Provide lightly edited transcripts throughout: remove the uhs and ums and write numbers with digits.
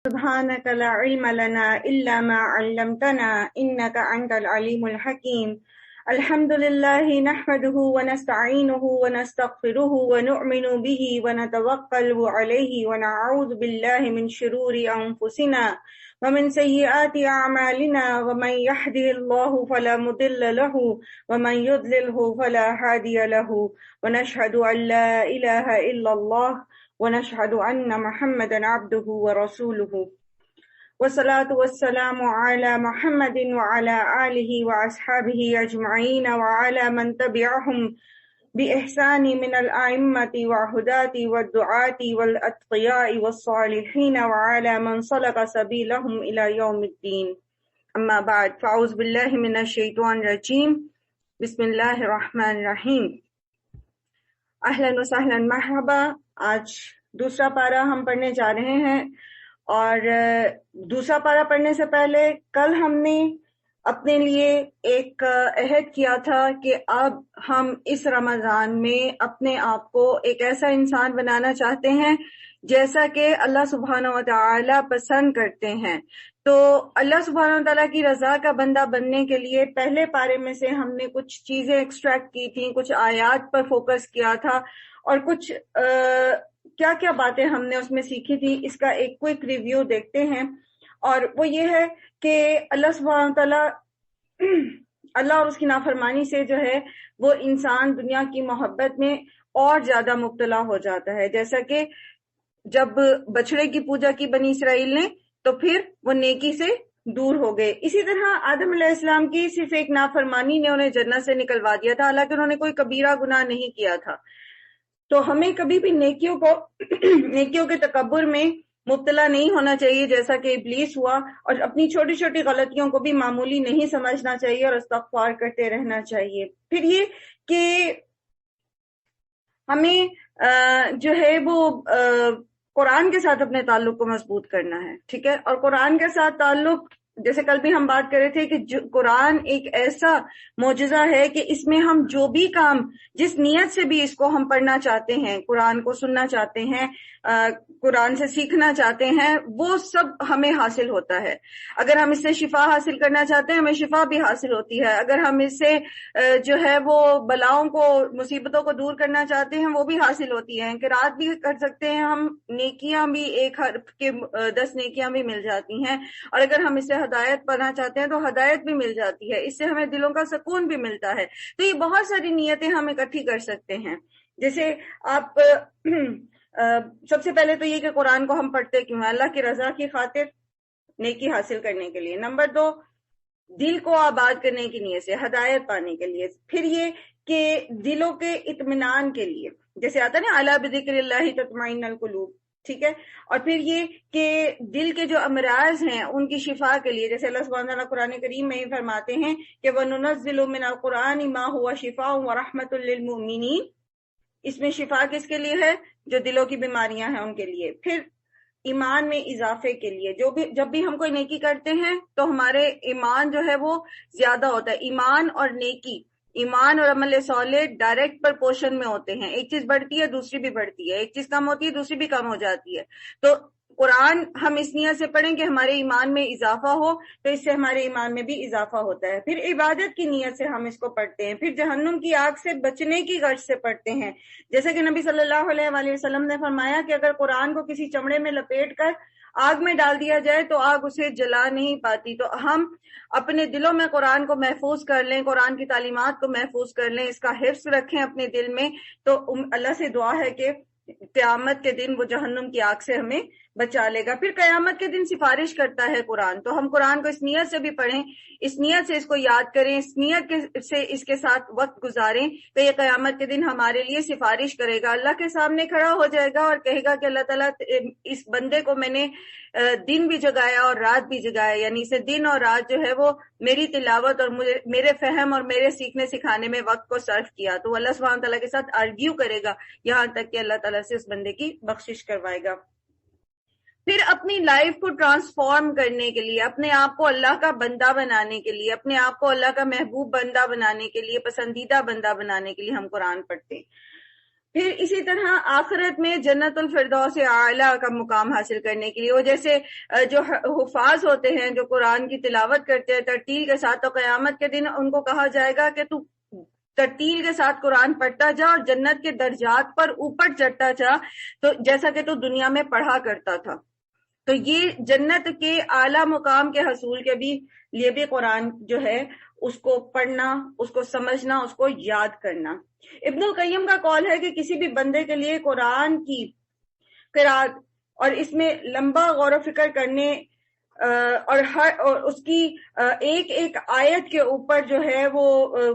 سبحانك لا علم لنا إلا ما علمتنا إنك أنت العليم الحكيم. الحمد لله نحمده ونستعينه ونستغفره ونؤمن به ونتوكل عليه ونعوذ بالله من شرور أنفسنا ومن سيئات أعمالنا ومن يهده الله فلا مضل له ومن يضلله فلا هادي له ونشهد أن لا إله إلا الله ونشهد أن محمدا عبده ورسوله والصلاة والسلام على محمد وعلى آله وأصحابه أجمعين وعلى من تبعهم بإحسان من الأئمة والهداة والدعاة والأتقياء والصالحين وعلى من سلك سبيلهم إلى يوم الدين. أما بعد فأعوذ بالله من الشيطان الرجيم. بسم الله الرحمن الرحیم. اہلاً وسہلاً مرحبا. آج دوسرا پارہ ہم پڑھنے جا رہے ہیں، اور دوسرا پارہ پڑھنے سے پہلے کل ہم نے اپنے لیے ایک عہد کیا تھا کہ اب ہم اس رمضان میں اپنے آپ کو ایک ایسا انسان بنانا چاہتے ہیں جیسا کہ اللہ سبحانہ و تعالی پسند کرتے ہیں. تو اللہ سبحانہ و تعالیٰ کی رضا کا بندہ بننے کے لیے پہلے پارے میں سے ہم نے کچھ چیزیں ایکسٹریکٹ کی تھیں، کچھ آیات پر فوکس کیا تھا، اور کچھ کیا کیا باتیں ہم نے اس میں سیکھی تھی. اس کا ایک کوئک ریویو دیکھتے ہیں، اور وہ یہ ہے کہ اللہ سبحانہ و تعالیٰ اللہ اور اس کی نافرمانی سے جو ہے وہ انسان دنیا کی محبت میں اور زیادہ مبتلا ہو جاتا ہے. جیسا کہ جب بچڑے کی پوجا کی بنی اسرائیل نے تو پھر وہ نیکی سے دور ہو گئے. اسی طرح آدم علیہ السلام کی صرف ایک نافرمانی نے انہیں جنت سے نکلوا دیا تھا، حالانکہ انہوں نے کوئی کبیرہ گناہ نہیں کیا تھا. تو ہمیں کبھی بھی نیکیوں کے تکبر میں مبتلا نہیں ہونا چاہیے جیسا کہ ابلیس ہوا، اور اپنی چھوٹی چھوٹی غلطیوں کو بھی معمولی نہیں سمجھنا چاہیے اور استغفار کرتے رہنا چاہیے. پھر یہ کہ ہمیں جو ہے وہ قرآن کے ساتھ اپنے تعلق کو مضبوط کرنا ہے، ٹھیک ہے. اور قرآن کے ساتھ تعلق، جیسے کل بھی ہم بات کر رہے تھے کہ قرآن ایک ایسا معجزہ ہے کہ اس میں ہم جو بھی کام، جس نیت سے بھی اس کو ہم پڑھنا چاہتے ہیں، قرآن کو سننا چاہتے ہیں، قرآن سے سیکھنا چاہتے ہیں، وہ سب ہمیں حاصل ہوتا ہے. اگر ہم اس سے شفا حاصل کرنا چاہتے ہیں، ہمیں شفا بھی حاصل ہوتی ہے. اگر ہم اس سے جو ہے وہ بلاؤں کو، مصیبتوں کو دور کرنا چاہتے ہیں، وہ بھی حاصل ہوتی ہیں. قرات بھی کر سکتے ہیں ہم، نیکیاں بھی، ایک حرف کے 10 نیکیاں بھی مل جاتی ہیں. اور اگر ہم اس سے ہدایت پانا چاہتے ہیں تو ہدایت بھی مل جاتی ہے. اس سے ہمیں دلوں کا سکون بھی ملتا ہے. تو یہ بہت ساری نیتیں ہم اکٹھی کر سکتے ہیں. جیسے آپ سب سے پہلے تو یہ کہ قرآن کو ہم پڑھتے کیوں ہیں؟ اللہ کی رضا کی خاطر، نیکی حاصل کرنے کے لیے. نمبر 2، دل کو آباد کرنے کی نیت سے، ہدایت پانے کے لیے. پھر یہ کہ دلوں کے اطمینان کے لیے، جیسے آتا ہے نا الا بذکر اللہ تطمئن القلوب، ٹھیک ہے. اور پھر یہ کہ دل کے جو امراض ہیں ان کی شفا کے لیے، جیسے اللہ سبحانہ وتعالیٰ قرآن کریم میں ہی فرماتے ہیں کہ وَنُنَزِّلُ مِنَ الْقُرْآنِ مَا هُوَ شِفَاءٌ وَرَحْمَةٌ لِّلْمُؤْمِنِينَ. اس میں شفا کس کے لیے ہے؟ جو دلوں کی بیماریاں ہیں ان کے لیے. پھر ایمان میں اضافے کے لیے، جب بھی ہم کوئی نیکی کرتے ہیں تو ہمارے ایمان جو ہے وہ زیادہ ہوتا ہے. ایمان اور نیکی، ایمان اور عمل صالح ڈائریکٹ پرپورشن میں ہوتے ہیں. ایک چیز بڑھتی ہے دوسری بھی بڑھتی ہے، ایک چیز کم ہوتی ہے دوسری بھی کم ہو جاتی ہے. تو قرآن ہم اس نیت سے پڑھیں کہ ہمارے ایمان میں اضافہ ہو، تو اس سے ہمارے ایمان میں بھی اضافہ ہوتا ہے. پھر عبادت کی نیت سے ہم اس کو پڑھتے ہیں. پھر جہنم کی آگ سے بچنے کی غرض سے پڑھتے ہیں، جیسے کہ نبی صلی اللہ علیہ وآلہ وسلم نے فرمایا کہ اگر قرآن کو کسی چمڑے میں لپیٹ کر آگ میں ڈال دیا جائے تو آگ اسے جلا نہیں پاتی. تو ہم اپنے دلوں میں قرآن کو محفوظ کر لیں، قرآن کی تعلیمات کو محفوظ کر لیں، اس کا حفظ رکھیں اپنے دل میں. تو اللہ سے دعا ہے کہ قیامت کے دن وہ جہنم کی آگ سے ہمیں بچا لے گا. پھر قیامت کے دن سفارش کرتا ہے قرآن. تو ہم قرآن کو اس نیت سے بھی پڑھیں، اس نیت سے اس کو یاد کریں، اس نیت سے اس کے ساتھ وقت گزاریں کہ یہ قیامت کے دن ہمارے لیے سفارش کرے گا. اللہ کے سامنے کھڑا ہو جائے گا اور کہے گا کہ اللہ تعالیٰ اس بندے کو میں نے دن بھی جگایا اور رات بھی جگایا، یعنی اسے دن اور رات جو ہے وہ میری تلاوت اور میرے فہم اور میرے سیکھنے سکھانے میں وقت کو صرف کیا. تو اللہ سبحانہ تعالیٰ کے ساتھ آرگیو کرے گا یہاں تک کہ اللہ تعالیٰ سے اس بندے کی بخشش کروائے گا. پھر اپنی لائف کو ٹرانسفارم کرنے کے لیے، اپنے آپ کو اللہ کا بندہ بنانے کے لیے، اپنے آپ کو اللہ کا محبوب بندہ بنانے کے لیے، پسندیدہ بندہ بنانے کے لیے ہم قرآن پڑھتے ہیں. پھر اسی طرح آخرت میں جنت الفردوس اعلیٰ کا مقام حاصل کرنے کے لیے وہ جیسے جو حفاظ ہوتے ہیں جو قرآن کی تلاوت کرتے ہیں ترتیل کے ساتھ، تو قیامت کے دن ان کو کہا جائے گا کہ تو ترتیل کے ساتھ قرآن پڑھتا جا اور جنت کے درجات پر اوپر چڑھتا جا، تو جیسا کہ تو دنیا میں پڑھا کرتا تھا۔ تو یہ جنت کے اعلیٰ مقام کے حصول کے لیے بھی قرآن جو ہے اس کو پڑھنا، اس کو سمجھنا، اس کو یاد کرنا۔ ابن القیم کا قول ہے کہ کسی بھی بندے کے لیے قرآن کی قرات اور اس میں لمبا غور و فکر کرنے اور اس کی ایک ایک آیت کے اوپر جو ہے وہ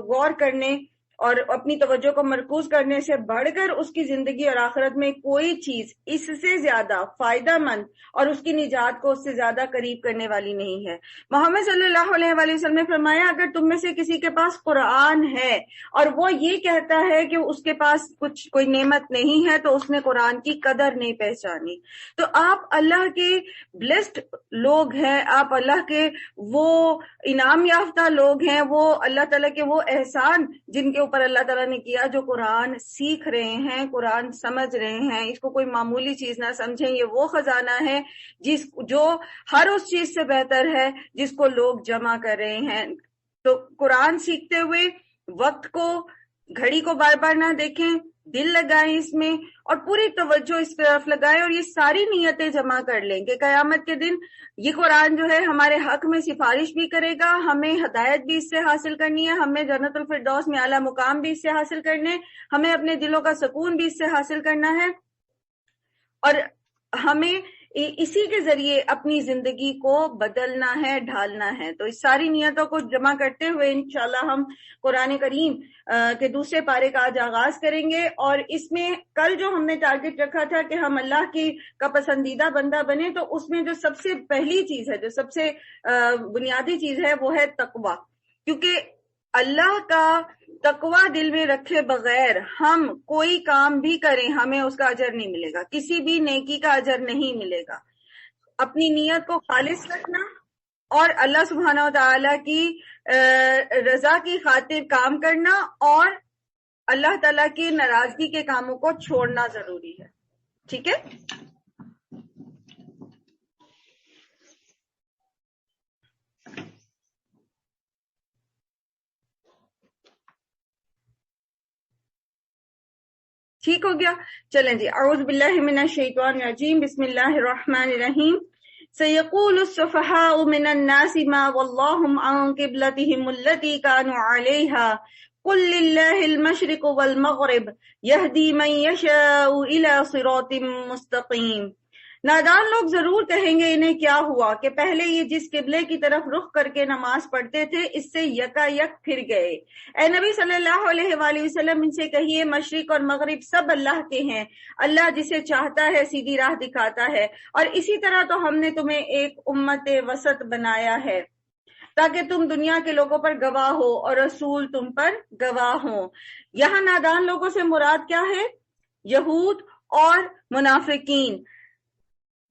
غور کرنے اور اپنی توجہ کو مرکوز کرنے سے بڑھ کر اس کی زندگی اور آخرت میں کوئی چیز اس سے زیادہ فائدہ مند اور اس کی نجات کو اس سے زیادہ قریب کرنے والی نہیں ہے۔ محمد صلی اللہ علیہ وآلہ وسلم نے فرمایا اگر تم میں سے کسی کے پاس قرآن ہے اور وہ یہ کہتا ہے کہ اس کے پاس کوئی نعمت نہیں ہے تو اس نے قرآن کی قدر نہیں پہچانی۔ تو آپ اللہ کے بلیسڈ لوگ ہیں، آپ اللہ کے وہ انعام یافتہ لوگ ہیں، وہ اللہ تعالیٰ کے وہ احسان جن کے اوپر اللہ تعالیٰ نے کیا، جو قرآن سیکھ رہے ہیں، قرآن سمجھ رہے ہیں، اس کو کوئی معمولی چیز نہ سمجھیں۔ یہ وہ خزانہ ہے جو ہر اس چیز سے بہتر ہے جس کو لوگ جمع کر رہے ہیں۔ تو قرآن سیکھتے ہوئے وقت کو، گھڑی کو بار بار نہ دیکھیں، دل لگائیں اس میں اور پوری توجہ اس طرف لگائیں اور یہ ساری نیتیں جمع کر لیں کہ قیامت کے دن یہ قرآن جو ہے ہمارے حق میں سفارش بھی کرے گا، ہمیں ہدایت بھی اس سے حاصل کرنی ہے، ہمیں جنت الفردوس میں اعلیٰ مقام بھی اس سے حاصل کرنے، ہمیں اپنے دلوں کا سکون بھی اس سے حاصل کرنا ہے اور ہمیں اسی کے ذریعے اپنی زندگی کو بدلنا ہے، ڈھالنا ہے۔ تو اس ساری نیتوں کو جمع کرتے ہوئے انشاءاللہ ہم قرآن کریم کے دوسرے پارے کا آج آغاز کریں گے، اور اس میں کل جو ہم نے ٹارگٹ رکھا تھا کہ ہم اللہ کا پسندیدہ بندہ بنے، تو اس میں جو سب سے پہلی چیز ہے، جو سب سے بنیادی چیز ہے، وہ ہے تقویٰ، کیونکہ اللہ کا تقویٰ دل میں رکھے بغیر ہم کوئی کام بھی کریں ہمیں اس کا اجر نہیں ملے گا، کسی بھی نیکی کا اجر نہیں ملے گا۔ اپنی نیت کو خالص رکھنا اور اللہ سبحانہ و تعالی کی رضا کی خاطر کام کرنا اور اللہ تعالیٰ کی ناراضگی کے کاموں کو چھوڑنا ضروری ہے۔ ٹھیک ہے؟ ٹھیک ہو گیا؟ چلیں جی، اعوذ باللہ من الشیطان الرجیم، بسم اللہ الرحمن الرحیم۔ سیقول السفہاء من الناس ما واللہم عن قبلتہم التی کانوا علیہا قل للہ المشرق والمغرب یہدی من یشاء الی صراط مستقیم۔ نادان لوگ ضرور کہیں گے انہیں کیا ہوا کہ پہلے یہ جس قبلے کی طرف رخ کر کے نماز پڑھتے تھے اس سے یکا یک پھر گئے۔ اے نبی صلی اللہ علیہ وآلہ وسلم ان سے کہیے مشرق اور مغرب سب اللہ کے ہیں، اللہ جسے چاہتا ہے سیدھی راہ دکھاتا ہے، اور اسی طرح تو ہم نے تمہیں ایک امت وسط بنایا ہے تاکہ تم دنیا کے لوگوں پر گواہ ہو اور رسول تم پر گواہ ہوں۔ یہاں نادان لوگوں سے مراد کیا ہے؟ یہود اور منافقین۔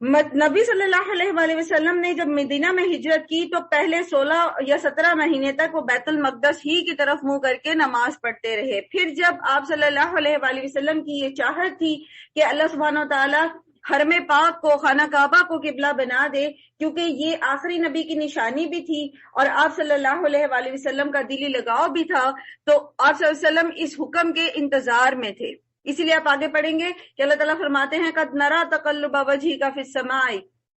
نبی صلی اللہ علیہ وآلہ وسلم نے جب مدینہ میں ہجرت کی تو پہلے 16 یا 17 مہینے تک وہ بیت المقدس ہی کی طرف منہ کر کے نماز پڑھتے رہے۔ پھر جب آپ صلی اللہ علیہ وآلہ وسلم کی یہ چاہت تھی کہ اللہ سبحانہ وتعالی حرم پاک کو، خانہ کعبہ کو قبلہ بنا دے، کیونکہ یہ آخری نبی کی نشانی بھی تھی اور آپ صلی اللہ علیہ وآلہ وسلم کا دلی لگاؤ بھی تھا، تو آپ صلی اللہ علیہ وسلم اس حکم کے انتظار میں تھے۔ اسی لیے آپ آگے پڑھیں گے کہ اللہ تعالیٰ فرماتے ہیں قد نرا تقلب وجہک فی السماء،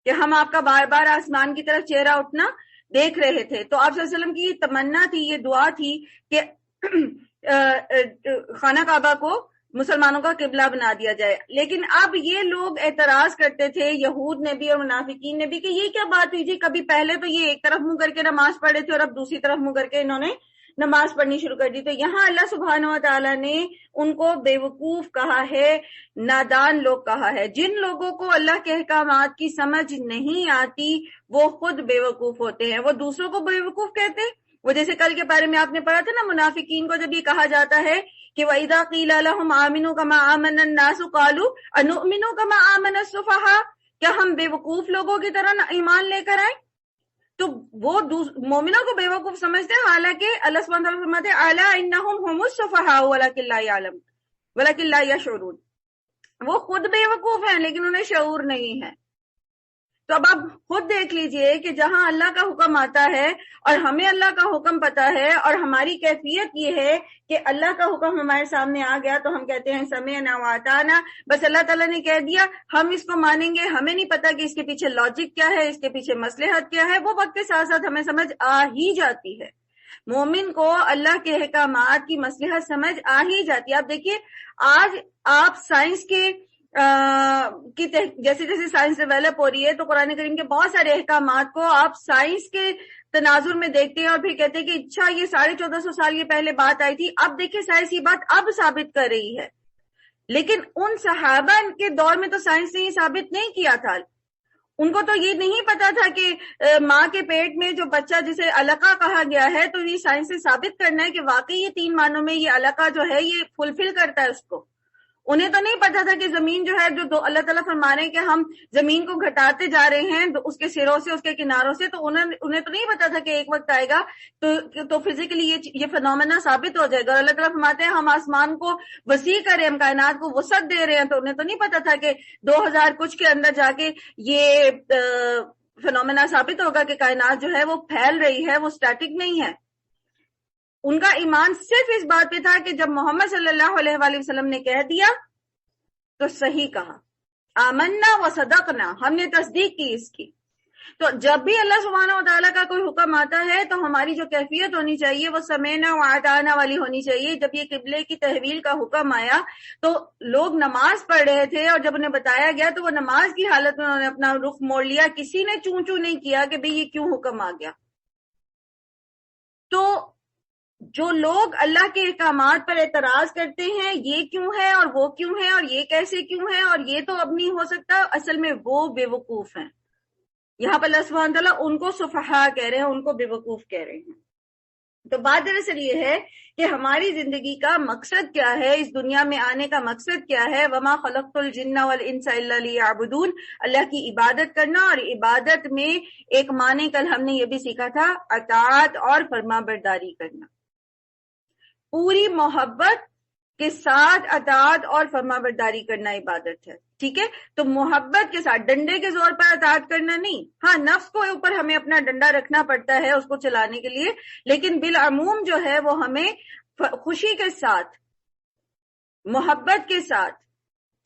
کہ ہم آپ کا بار بار آسمان کی طرف چہرہ اٹھنا دیکھ رہے تھے۔ تو آپ صلی اللہ علیہ وسلم کی یہ تمنا تھی، یہ دعا تھی کہ خانہ کعبہ کو مسلمانوں کا قبلہ بنا دیا جائے۔ لیکن اب یہ لوگ اعتراض کرتے تھے، یہود نے بھی اور منافقین نے بھی، کہ یہ کیا بات ہوئی جی، کبھی پہلے تو یہ ایک طرف منہ کر کے نماز پڑھے تھے اور اب دوسری طرف منہ کر کے انہوں نے نماز پڑھنی شروع کر دی۔ تو یہاں اللہ سبحانہ و تعالیٰ نے ان کو بے وقوف کہا ہے، نادان لوگ کہا ہے۔ جن لوگوں کو اللہ کے احکامات کی سمجھ نہیں آتی وہ خود بے وقوف ہوتے ہیں، وہ دوسروں کو بے وقوف کہتے ہیں۔ وہ جیسے کل کے بارے میں آپ نے پڑھا تھا نا، منافقین کو جب یہ کہا جاتا ہے کہ وَإِذَا قِيلَ لَهُمْ آمِنُوا كَمَا آمَنَ النَّاسُ قَالُوا أَنُؤْمِنُ كَمَا آمَنَ السُّفَهَاءُ، کیا ہم بے وقوف لوگوں کی طرح ایمان لے کر آئیں؟ تو وہ مومنوں کو بے وقوف سمجھتے ہیں، حالانکہ اللہ سبحانہ وتعالیٰ فرماتے ہیں اَلَا إِنَّهُمْ هُمُ السُّفَهَاءُ وَلَكِنْ لَا يَعْلَمُونَ، ولکن لا یشعرون، وہ خود بیوقوف ہیں لیکن انہیں شعور نہیں ہے۔ تو اب آپ خود دیکھ لیجئے کہ جہاں اللہ کا حکم آتا ہے اور ہمیں اللہ کا حکم پتا ہے اور ہماری کیفیت یہ ہے کہ اللہ کا حکم ہمارے سامنے آ گیا تو ہم کہتے ہیں سمعنا واطعنا، بس اللہ تعالیٰ نے کہہ دیا ہم اس کو مانیں گے، ہمیں نہیں پتا کہ اس کے پیچھے لاجک کیا ہے، اس کے پیچھے مصلحت کیا ہے، وہ وقت کے ساتھ ساتھ ہمیں سمجھ آ ہی جاتی ہے۔ مومن کو اللہ کے احکامات کی مصلحت سمجھ آ ہی جاتی ہے۔ آپ دیکھیے آج آپ سائنس کے جیسے جیسے سائنس ڈیولپ ہو رہی ہے تو قرآن کریم کے بہت سارے احکامات کو آپ سائنس کے تناظر میں دیکھتے ہیں اور پھر کہتے ہیں کہ اچھا یہ 1450 سال یہ پہلے بات آئی تھی، اب دیکھیں سائنس یہ بات اب ثابت کر رہی ہے۔ لیکن ان صحابہ کے دور میں تو سائنس نے یہ ثابت نہیں کیا تھا، ان کو تو یہ نہیں پتا تھا کہ ماں کے پیٹ میں جو بچہ جسے علقہ کہا گیا ہے تو یہ سائنس سے ثابت کرنا ہے کہ واقعی یہ 3 معنوں میں یہ علقہ جو ہے یہ فلفل کرتا ہے اس کو۔ انہیں تو نہیں پتا تھا کہ زمین جو ہے جو اللہ تعالیٰ فرما رہے ہیں کہ ہم زمین کو گھٹاتے جا رہے ہیں اس کے سروں سے اس کے کناروں سے، تو انہیں تو نہیں پتا تھا کہ ایک وقت آئے گا تو فزیکلی یہ فنومینا ثابت ہو جائے گا۔ اور اللہ تعالیٰ فرماتے ہیں ہم آسمان کو وسیع کریں، ہم کائنات کو وسعت دے رہے ہیں، تو انہیں تو نہیں پتا تھا کہ 2000 کچھ کے اندر جا کے یہ فنومینا ثابت ہوگا کہ کائنات جو ہے وہ پھیل رہی ہے، وہ اسٹیٹک نہیں ہے۔ ان کا ایمان صرف اس بات پہ تھا کہ جب محمد صلی اللہ علیہ وآلہ وسلم نے کہہ دیا تو صحیح کہا، آمنا و صدقنا، ہم نے تصدیق کی اس کی۔ تو جب بھی اللہ سبحانہ و تعالیٰ کا کوئی حکم آتا ہے تو ہماری جو کیفیت ہونی چاہیے وہ سمعنا و اطعنا والی ہونی چاہیے۔ جب یہ قبلے کی تحویل کا حکم آیا تو لوگ نماز پڑھ رہے تھے اور جب انہیں بتایا گیا تو وہ نماز کی حالت میں انہوں نے اپنا رخ موڑ لیا، کسی نے چوں چوں نہیں کیا کہ بھئی یہ کیوں حکم آ گیا۔ تو جو لوگ اللہ کے احکامات پر اعتراض کرتے ہیں یہ کیوں ہے اور وہ کیوں ہے اور یہ کیسے کیوں ہے اور یہ تو اب نہیں ہو سکتا، اصل میں وہ بے وقوف ہیں۔ یہاں پر اللہ سبحانہ تعالیٰ ان کو سفہاء کہہ رہے ہیں، ان کو بے وقوف کہہ رہے ہیں۔ تو بات دراصل یہ ہے کہ ہماری زندگی کا مقصد کیا ہے، اس دنیا میں آنے کا مقصد کیا ہے۔ وما خلقت الجن والانس الا لیعبدون، اللہ کی عبادت کرنا، اور عبادت میں ایک معنی کل ہم نے یہ بھی سیکھا تھا اطاعت اور فرما برداری کرنا۔ پوری محبت کے ساتھ اطاعت اور فرما برداری کرنا عبادت ہے، ٹھیک ہے؟ تو محبت کے ساتھ، ڈنڈے کے زور پر اطاعت کرنا نہیں، ہاں نفس کو اوپر ہمیں اپنا ڈنڈا رکھنا پڑتا ہے اس کو چلانے کے لیے، لیکن بالعموم جو ہے وہ ہمیں خوشی کے ساتھ، محبت کے ساتھ،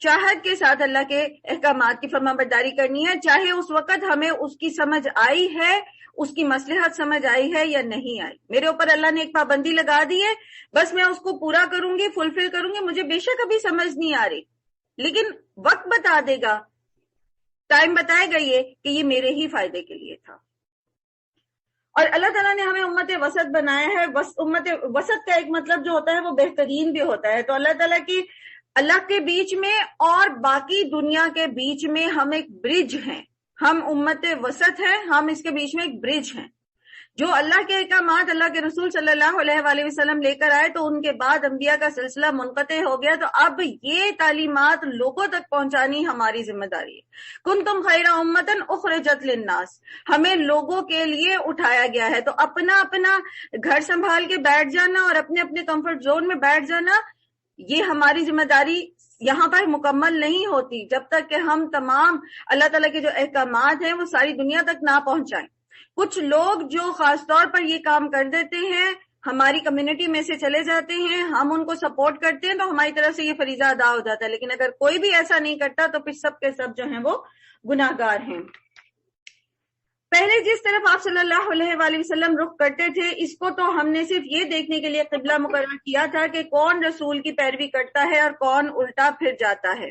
چاہت کے ساتھ اللہ کے احکامات کی فرما برداری کرنی ہے، چاہے اس وقت ہمیں اس کی سمجھ آئی ہے، اس کی مصلحت سمجھ آئی ہے یا نہیں آئی۔ میرے اوپر اللہ نے ایک پابندی لگا دی ہے، بس میں اس کو پورا کروں گی، فلفل کروں گی، مجھے بے شک ابھی سمجھ نہیں آ رہی، لیکن وقت بتا دے گا، ٹائم بتائے گا یہ کہ یہ میرے ہی فائدے کے لیے تھا۔ اور اللہ تعالیٰ نے ہمیں امت وسط بنایا ہے۔ امت وسط کا ایک مطلب جو ہوتا ہے وہ بہترین بھی ہوتا ہے۔ تو اللہ تعالیٰ کی اللہ کے بیچ میں اور باقی دنیا کے بیچ میں ہم ایک برج ہیں، ہم امت وسط ہیں، ہم اس کے بیچ میں ایک برج ہیں۔ جو اللہ کے احکامات اللہ کے رسول صلی اللہ علیہ وآلہ وسلم لے کر آئے تو ان کے بعد انبیاء کا سلسلہ منقطع ہو گیا، تو اب یہ تعلیمات لوگوں تک پہنچانی ہماری ذمہ داری ہے۔ کنتم خیر امۃ اخرجت للناس، ہمیں لوگوں کے لیے اٹھایا گیا ہے۔ تو اپنا اپنا گھر سنبھال کے بیٹھ جانا اور اپنے اپنے کمفرٹ زون میں بیٹھ جانا، یہ ہماری ذمہ داری یہاں پر مکمل نہیں ہوتی جب تک کہ ہم تمام اللہ تعالیٰ کے جو احکامات ہیں وہ ساری دنیا تک نہ پہنچائیں۔ کچھ لوگ جو خاص طور پر یہ کام کر دیتے ہیں، ہماری کمیونٹی میں سے چلے جاتے ہیں، ہم ان کو سپورٹ کرتے ہیں تو ہماری طرف سے یہ فریضہ ادا ہو جاتا ہے، لیکن اگر کوئی بھی ایسا نہیں کرتا تو پھر سب کے سب جو ہیں وہ گناہگار ہیں۔ پہلے جس طرف آپ صلی اللہ علیہ وآلہ وسلم رخ کرتے تھے، اس کو تو ہم نے صرف یہ دیکھنے کے لیے قبلہ مقرر کیا تھا کہ کون رسول کی پیروی کرتا ہے اور کون الٹا پھر جاتا ہے۔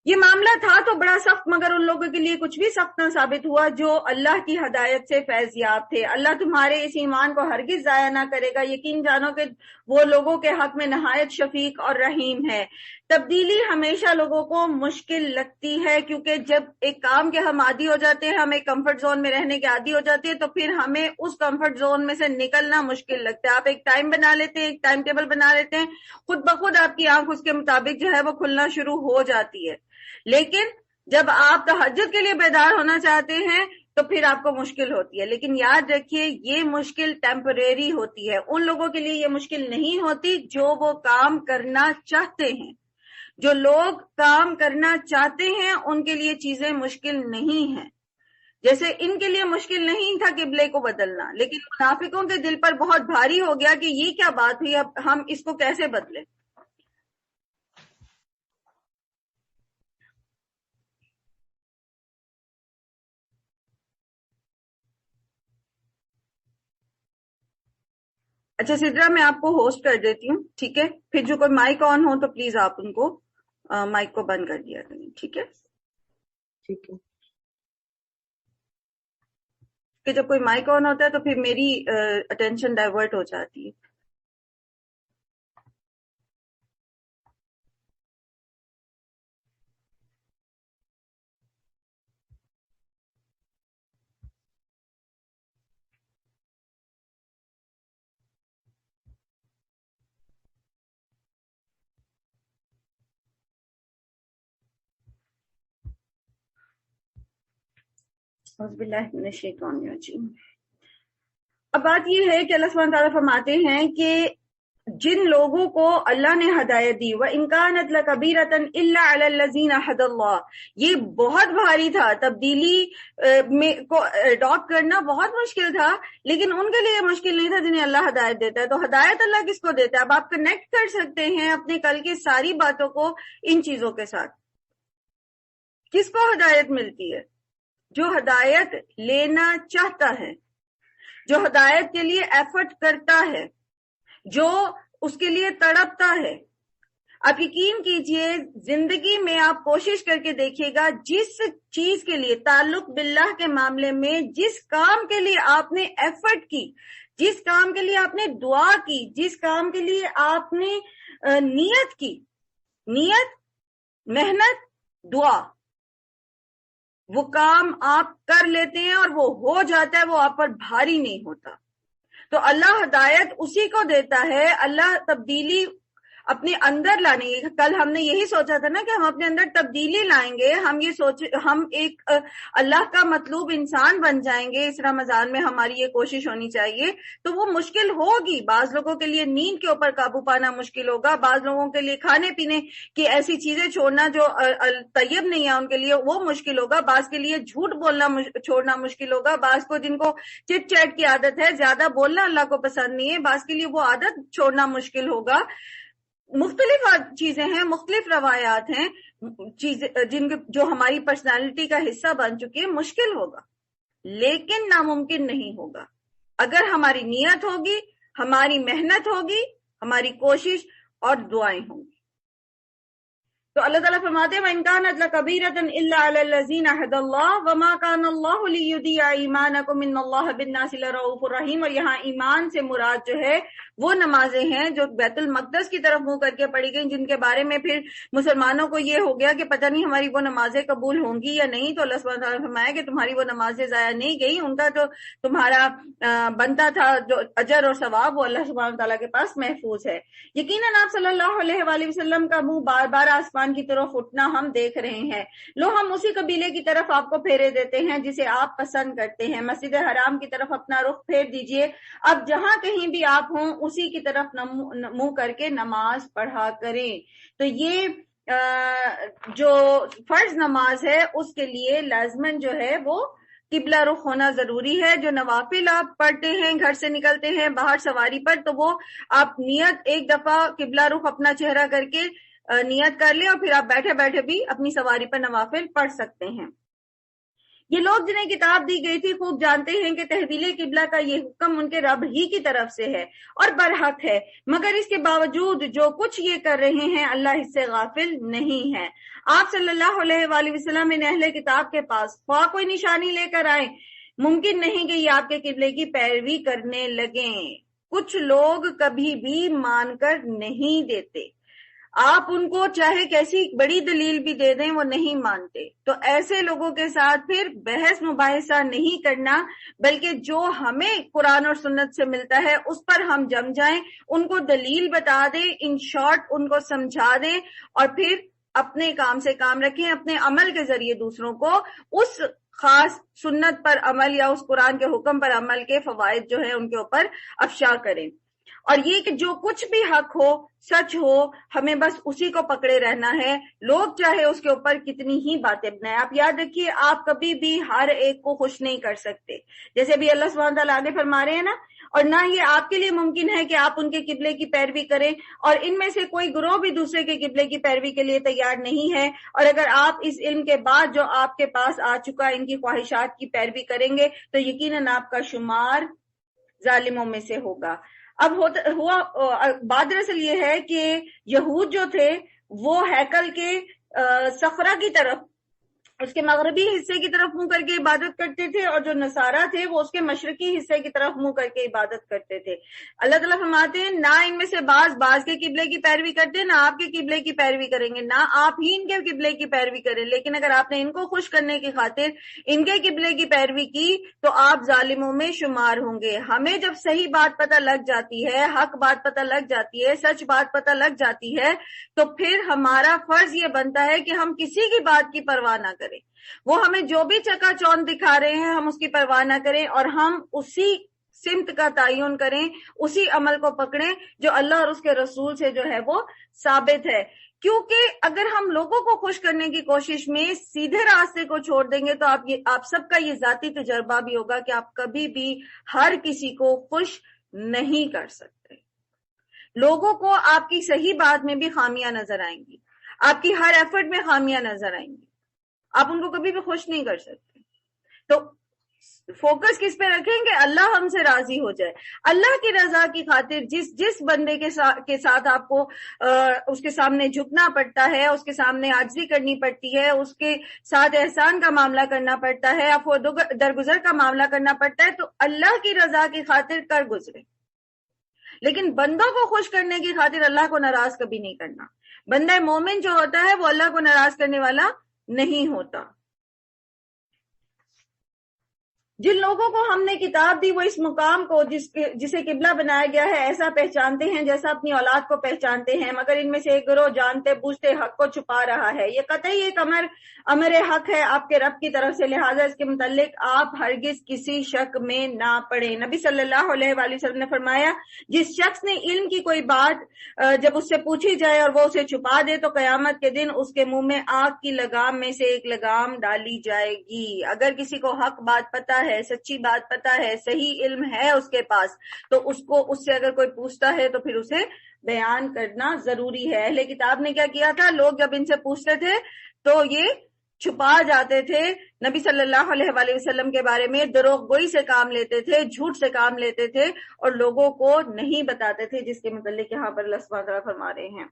یہ معاملہ تھا تو بڑا سخت، مگر ان لوگوں کے لیے کچھ بھی سخت نہ ثابت ہوا جو اللہ کی ہدایت سے فیض یاب تھے۔ اللہ تمہارے اس ایمان کو ہرگز ضائع نہ کرے گا، یقین جانو کہ وہ لوگوں کے حق میں نہایت شفیق اور رحیم ہے۔ تبدیلی ہمیشہ لوگوں کو مشکل لگتی ہے، کیونکہ جب ایک کام کے ہم عادی ہو جاتے ہیں، ہم ایک کمفرٹ زون میں رہنے کے عادی ہو جاتے ہیں، تو پھر ہمیں اس کمفرٹ زون میں سے نکلنا مشکل لگتا ہے۔ آپ ایک ٹائم بنا لیتے ہیں، ایک ٹائم ٹیبل بنا لیتے ہیں، خود بخود آپ کی آنکھ اس کے مطابق جو ہے وہ کھلنا شروع ہو جاتی ہے۔ لیکن جب آپ تہجد کے لیے بیدار ہونا چاہتے ہیں تو پھر آپ کو مشکل ہوتی ہے. لیکن یاد رکھیے یہ مشکل ٹیمپریری ہوتی ہے. ان لوگوں کے لیے یہ مشکل نہیں ہوتی جو وہ کام کرنا چاہتے ہیں. جو لوگ کام کرنا چاہتے ہیں ان کے لیے چیزیں مشکل نہیں ہیں. جیسے ان کے لیے مشکل نہیں تھا قبلے کو بدلنا، لیکن منافقوں کے دل پر بہت بھاری ہو گیا کہ یہ کیا بات ہوئی، اب ہم اس کو کیسے بدلیں. اچھا سدرا، میں آپ کو ہوسٹ کر دیتی ہوں، ٹھیک ہے؟ پھر جو کوئی مائک آن ہو تو پلیز آپ ان کو مائک کو بند کر دیا کریں، ٹھیک ہے؟ ٹھیک ہے. کہ جب کوئی مائک آن ہوتا ہے تو پھر میری اٹینشن ڈائیورٹ ہو جاتی ہے. اعوذ باللہ من الشیطان الرجیم. اب بات یہ ہے کہ اللہ سبحانہ تعالیٰ فرماتے ہیں کہ جن لوگوں کو اللہ نے ہدایت دی، وَإِن كَانَتْ لَكَبِيرَةً إِلَّا عَلَى الَّذِينَ هَدَى اللَّهُ، یہ بہت بھاری تھا، تبدیلی کو اڈاپٹ کرنا بہت مشکل تھا، لیکن ان کے لیے مشکل نہیں تھا جنہیں اللہ ہدایت دیتا ہے. تو ہدایت اللہ کس کو دیتا ہے؟ اب آپ کنیکٹ کر سکتے ہیں اپنے کل کی ساری باتوں کو ان چیزوں کے ساتھ. کس کو ہدایت ملتی ہے؟ جو ہدایت لینا چاہتا ہے، جو ہدایت کے لیے ایفرٹ کرتا ہے، جو اس کے لیے تڑپتا ہے. آپ یقین کیجئے زندگی میں آپ کوشش کر کے دیکھیے گا، جس چیز کے لیے تعلق باللہ کے معاملے میں، جس کام کے لیے آپ نے ایفرٹ کی، جس کام کے لیے آپ نے دعا کی، جس کام کے لیے آپ نے نیت کی، نیت، محنت، دعا، وہ کام آپ کر لیتے ہیں اور وہ ہو جاتا ہے، وہ آپ پر بھاری نہیں ہوتا. تو اللہ ہدایت اسی کو دیتا ہے. اللہ تبدیلی اپنے اندر لانے کی، کل ہم نے یہی سوچا تھا نا کہ ہم اپنے اندر تبدیلی لائیں گے، ہم ایک اللہ کا مطلوب انسان بن جائیں گے. اس رمضان میں ہماری یہ کوشش ہونی چاہیے. تو وہ مشکل ہوگی. بعض لوگوں کے لیے نیند کے اوپر قابو پانا مشکل ہوگا، بعض لوگوں کے لیے کھانے پینے کی ایسی چیزیں چھوڑنا جو طیب نہیں ہے ان کے لیے وہ مشکل ہوگا، بعض کے لیے جھوٹ بولنا چھوڑنا مشکل ہوگا، بعض کو جن کو چٹ چیٹ کی عادت ہے، زیادہ بولنا اللہ کو پسند نہیں ہے، بعض کے لیے وہ عادت چھوڑنا مشکل ہوگا. مختلف چیزیں ہیں، مختلف روایات ہیں، چیزیں جو ہماری پرسنالٹی کا حصہ بن چکی ہے. مشکل ہوگا لیکن ناممکن نہیں ہوگا اگر ہماری نیت ہوگی، ہماری محنت ہوگی، ہماری کوشش اور دعائیں ہوں گی. تو اللہ تعالیٰ فرماتے ہیں وَإِن كَانَتْ لَكَبِيرَةً إِلَّا عَلَى الَّذِينَ هَدَى اللَّهُ وَمَا كَانَ اللَّهُ لِيُضِيعَ إِيمَانَكُمْ إِنَّ اللَّهَ بِالنَّاسِ لَرَءُوفٌ رَحِيمٌ. اور یہاں ایمان سے مراد جو ہے وہ نمازیں ہیں جو بیت المقدس کی طرف منہ کر کے پڑھی گئیں، جن کے بارے میں پھر مسلمانوں کو یہ ہو گیا کہ پتہ نہیں ہماری وہ نمازیں قبول ہوں گی یا نہیں. تو اللہ سبحانہ تعالیٰ نے فرمایا کہ تمہاری وہ نمازیں ضائع نہیں گئی، ان کا جو تمہارا بنتا تھا جو اجر اور ثواب وہ اللہ سبحانہ تعالیٰ کے پاس محفوظ ہے. یقیناً آپ صلی اللہ علیہ وآلہ وسلم کا منہ بار بار آسمان کی طرف اٹھنا ہم دیکھ رہے ہیں. لو ہم اسی قبیلے کی طرف آپ کو پھیرے دیتے ہیں جسے آپ پسند کرتے ہیں. مسجد حرام کی طرف اپنا رخ پھیر دیجئے، اب جہاں کہیں بھی آپ ہوں اسی کی طرف منہ کر کے نماز پڑھا کریں. تو یہ جو فرض نماز ہے اس کے لیے لازماً جو ہے وہ قبلہ رخ ہونا ضروری ہے. جو نوافل آپ پڑھتے ہیں، گھر سے نکلتے ہیں باہر سواری پر، تو وہ آپ نیت ایک دفعہ قبلہ رخ اپنا چہرہ کر کے نیت کر لیں اور پھر آپ بیٹھے بیٹھے بھی اپنی سواری پر نوافل پڑھ سکتے ہیں. یہ لوگ جنہیں کتاب دی گئی تھی خوب جانتے ہیں کہ تحویل قبلہ کا یہ حکم ان کے رب ہی کی طرف سے ہے اور برحق ہے، مگر اس کے باوجود جو کچھ یہ کر رہے ہیں اللہ اس سے غافل نہیں ہے. آپ صلی اللہ علیہ وآلہ وسلم ان اہل کتاب کے پاس خواہ کوئی نشانی لے کر آئیں، ممکن نہیں کہ یہ آپ کے قبلے کی پیروی کرنے لگیں. کچھ لوگ کبھی بھی مان کر نہیں دیتے، آپ ان کو چاہے کیسی بڑی دلیل بھی دے دیں وہ نہیں مانتے. تو ایسے لوگوں کے ساتھ پھر بحث مباحثہ نہیں کرنا، بلکہ جو ہمیں قرآن اور سنت سے ملتا ہے اس پر ہم جم جائیں، ان کو دلیل بتا دیں، ان شارٹ ان کو سمجھا دیں اور پھر اپنے کام سے کام رکھیں، اپنے عمل کے ذریعے دوسروں کو اس خاص سنت پر عمل یا اس قرآن کے حکم پر عمل کے فوائد جو ہیں ان کے اوپر افشا کریں. اور یہ کہ جو کچھ بھی حق ہو، سچ ہو، ہمیں بس اسی کو پکڑے رہنا ہے، لوگ چاہے اس کے اوپر کتنی ہی باتیں بنائیں. آپ یاد رکھیے، آپ کبھی بھی ہر ایک کو خوش نہیں کر سکتے، جیسے بھی اللہ سبحانہ تعالیٰ آگے فرما رہے ہیں نا. اور نہ یہ آپ کے لیے ممکن ہے کہ آپ ان کے قبلے کی پیروی کریں، اور ان میں سے کوئی گروہ بھی دوسرے کے قبلے کی پیروی کے لیے تیار نہیں ہے. اور اگر آپ اس علم کے بعد جو آپ کے پاس آ چکا ان کی خواہشات کی پیروی کریں گے تو یقیناً آپ کا شمار ظالموں میں سے ہوگا. اب بات دراصل یہ ہے کہ یہود جو تھے وہ ہیکل کے صخرہ کی طرف، اس کے مغربی حصے کی طرف منہ کر کے عبادت کرتے تھے، اور جو نصارہ تھے وہ اس کے مشرقی حصے کی طرف منہ کر کے عبادت کرتے تھے. اللہ تعالیٰ فرماتے ہیں نہ ان میں سے بعض کے قبلے کی پیروی کرتے، نہ آپ کے قبلے کی پیروی کریں گے، نہ آپ ہی ان کے قبلے کی پیروی کریں. لیکن اگر آپ نے ان کو خوش کرنے کی خاطر ان کے قبلے کی پیروی کی تو آپ ظالموں میں شمار ہوں گے. ہمیں جب صحیح بات پتہ لگ جاتی ہے، حق بات پتہ لگ جاتی ہے، سچ بات پتہ لگ جاتی ہے، تو پھر ہمارا فرض یہ بنتا ہے کہ ہم کسی کی بات کی پرواہ نہ کریں. وہ ہمیں جو بھی چکا چوند دکھا رہے ہیں ہم اس کی پرواہ نہ کریں، اور ہم اسی سمت کا تعین کریں، اسی عمل کو پکڑیں جو اللہ اور اس کے رسول سے جو ہے وہ ثابت ہے. کیونکہ اگر ہم لوگوں کو خوش کرنے کی کوشش میں سیدھے راستے کو چھوڑ دیں گے تو آپ سب کا یہ ذاتی تجربہ بھی ہوگا کہ آپ کبھی بھی ہر کسی کو خوش نہیں کر سکتے. لوگوں کو آپ کی صحیح بات میں بھی خامیاں نظر آئیں گی، آپ کی ہر ایفرٹ میں خامیاں نظر آئیں گی، آپ ان کو کبھی بھی خوش نہیں کر سکتے. تو فوکس کس پہ رکھیں گے؟ اللہ ہم سے راضی ہو جائے. اللہ کی رضا کی خاطر جس بندے کے ساتھ آپ کو اس کے سامنے جھکنا پڑتا ہے، اس کے سامنے عاجزی کرنی پڑتی ہے، اس کے ساتھ احسان کا معاملہ کرنا پڑتا ہے، آپ درگزر کا معاملہ کرنا پڑتا ہے، تو اللہ کی رضا کی خاطر کر گزرے. لیکن بندوں کو خوش کرنے کی خاطر اللہ کو ناراض کبھی نہیں کرنا. بندہ مومن جو ہوتا ہے وہ اللہ کو ناراض کرنے والا نہیں ہوتا. جن لوگوں کو ہم نے کتاب دی وہ اس مقام کو جسے قبلہ بنایا گیا ہے ایسا پہچانتے ہیں جیسا اپنی اولاد کو پہچانتے ہیں، مگر ان میں سے ایک گروہ جانتے بوجھتے حق کو چھپا رہا ہے. یہ قطعی ایک امر حق ہے آپ کے رب کی طرف سے، لہٰذا اس کے متعلق آپ ہرگز کسی شک میں نہ پڑیں. نبی صلی اللہ علیہ وآلہ وسلم نے فرمایا جس شخص نے علم کی کوئی بات جب اس سے پوچھی جائے اور وہ اسے چھپا دے تو قیامت کے دن اس کے منہ میں آگ کی لگام میں سے ایک لگام ڈالی جائے گی. اگر کسی کو حق بات پتہ ہے، سچی بات پتہ ہے، صحیح علم ہے اس کے پاس، تو اس سے اگر کوئی پوچھتا ہے تو پھر اسے بیان کرنا ضروری ہے. اہل کتاب نے کیا کیا تھا؟ لوگ جب ان سے پوچھتے تھے تو یہ چھپا جاتے تھے. نبی صلی اللہ علیہ وآلہ وسلم کے بارے میں دروغ گوئی سے کام لیتے تھے، جھوٹ سے کام لیتے تھے، اور لوگوں کو نہیں بتاتے تھے، جس کے متعلق یہاں پر اللہ سبحانہ وتعالیٰ فرما رہے ہیں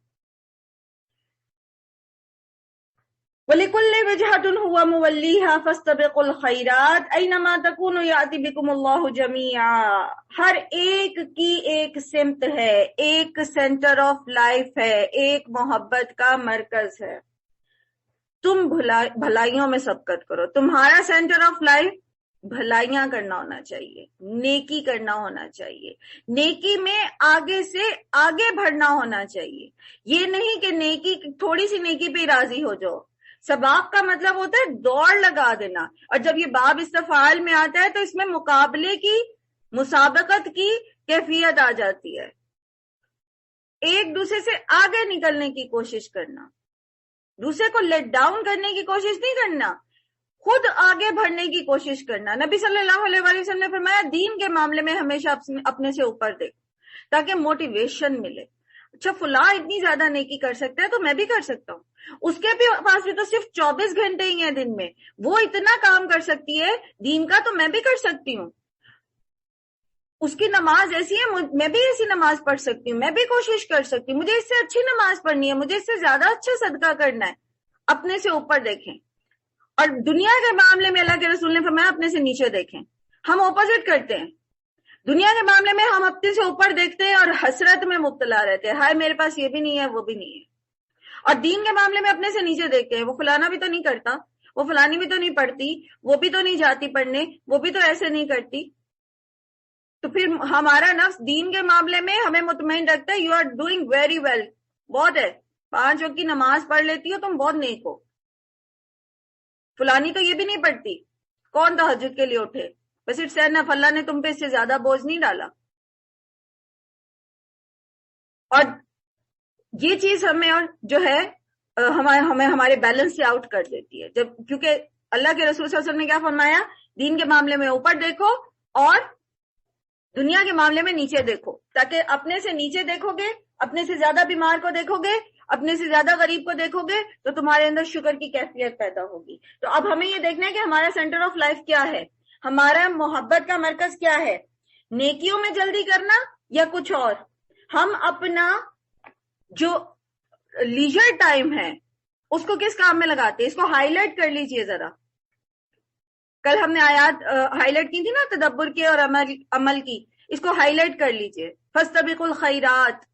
وَلِكُلِّ وِجْهَةٌ هُوَ مُوَلِّيهَا فَاسْتَبِقُوا الْخَيْرَاتِ أَيْنَمَا تَكُونُوا يَأْتِ بِكُمُ اللَّهُ جَمِيعًا. ہر ایک کی ایک سمت ہے، ایک سینٹر آف لائف ہے، ایک محبت کا مرکز ہے. تم بھلائیوں میں سبقت کرو. تمہارا سینٹر آف لائف بھلائیاں کرنا ہونا چاہیے، نیکی کرنا ہونا چاہیے، نیکی میں آگے سے آگے بڑھنا ہونا چاہیے. یہ نہیں کہ نیکی تھوڑی سی نیکی پہ راضی ہو جاؤ. سباق کا مطلب ہوتا ہے دوڑ لگا دینا، اور جب یہ باب استفعال میں آتا ہے تو اس میں مقابلے کی، مسابقت کی کیفیت آ جاتی ہے. ایک دوسرے سے آگے نکلنے کی کوشش کرنا، دوسرے کو لیٹ ڈاؤن کرنے کی کوشش نہیں کرنا، خود آگے بڑھنے کی کوشش کرنا. نبی صلی اللہ علیہ وآلہ وسلم نے فرمایا دین کے معاملے میں ہمیشہ اپنے سے اوپر دیکھو تاکہ موٹیویشن ملے. اچھا فلاں اتنی زیادہ نیکی کر سکتا ہے تو میں بھی کر سکتا ہوں. اس کے پاس بھی تو صرف 24 گھنٹے ہی ہیں دن میں، وہ اتنا کام کر سکتی ہے دین کا تو میں بھی کر سکتی ہوں. اس کی نماز ایسی ہے، میں بھی ایسی نماز پڑھ سکتی ہوں، میں بھی کوشش کر سکتی ہوں، مجھے اس سے اچھی نماز پڑھنی ہے، مجھے اس سے زیادہ اچھا صدقہ کرنا ہے. اپنے سے اوپر دیکھیں. اور دنیا کے معاملے میں اللہ کے رسول نے فرمایا اپنے سے نیچے دیکھیں. ہم اپوزٹ کرتے ہیں. دنیا کے معاملے میں ہم اپنے سے اوپر دیکھتے ہیں اور حسرت میں مبتلا رہتے ہیں، ہائے میرے پاس یہ بھی نہیں ہے وہ بھی نہیں ہے. اور دین کے معاملے میں اپنے سے نیچے دیکھتے ہیں، وہ فلانا بھی تو نہیں کرتا، وہ فلانی بھی تو نہیں پڑھتی، وہ بھی تو نہیں جاتی پڑھنے، وہ بھی تو ایسے نہیں کرتی. تو پھر ہمارا نفس دین کے معاملے میں ہمیں مطمئن رکھتا ہے you are doing very well, بہت ہے، 5 وقت کی نماز پڑھ لیتی ہو تم، بہت نیک ہو. فلانی تو یہ بھی نہیں پڑھتی، کون تہجد کے لیے اٹھے؟ بس اٹس انف، اللہ نے تم پہ اس سے زیادہ بوجھ نہیں ڈالا. اور یہ چیز ہمیں اور جو ہے ہمیں ہمارے بیلنس سے آؤٹ کر دیتی ہے، جب کیونکہ اللہ کے رسول صلی اللہ علیہ وسلم نے کیا فرمایا؟ دین کے معاملے میں اوپر دیکھو اور دنیا کے معاملے میں نیچے دیکھو، تاکہ اپنے سے نیچے دیکھو گے، اپنے سے زیادہ بیمار کو دیکھو گے، اپنے سے زیادہ غریب کو دیکھو گے تو تمہارے اندر شکر کی کیفیت پیدا ہوگی. تو اب ہمیں یہ دیکھنا ہے کہ ہمارا سینٹر آف لائف کیا ہے، ہمارا محبت کا مرکز کیا ہے، نیکیوں میں جلدی کرنا یا کچھ اور. ہم اپنا جو لیجر ٹائم ہے اس کو کس کام میں لگاتے ہیں؟ اس کو ہائی لائٹ کر لیجئے ذرا. کل ہم نے آیات ہائی لائٹ کی تھی نا، تدبر کی اور عمل کی، اس کو ہائی لائٹ کر لیجئے. فاستبقوا الخیرات.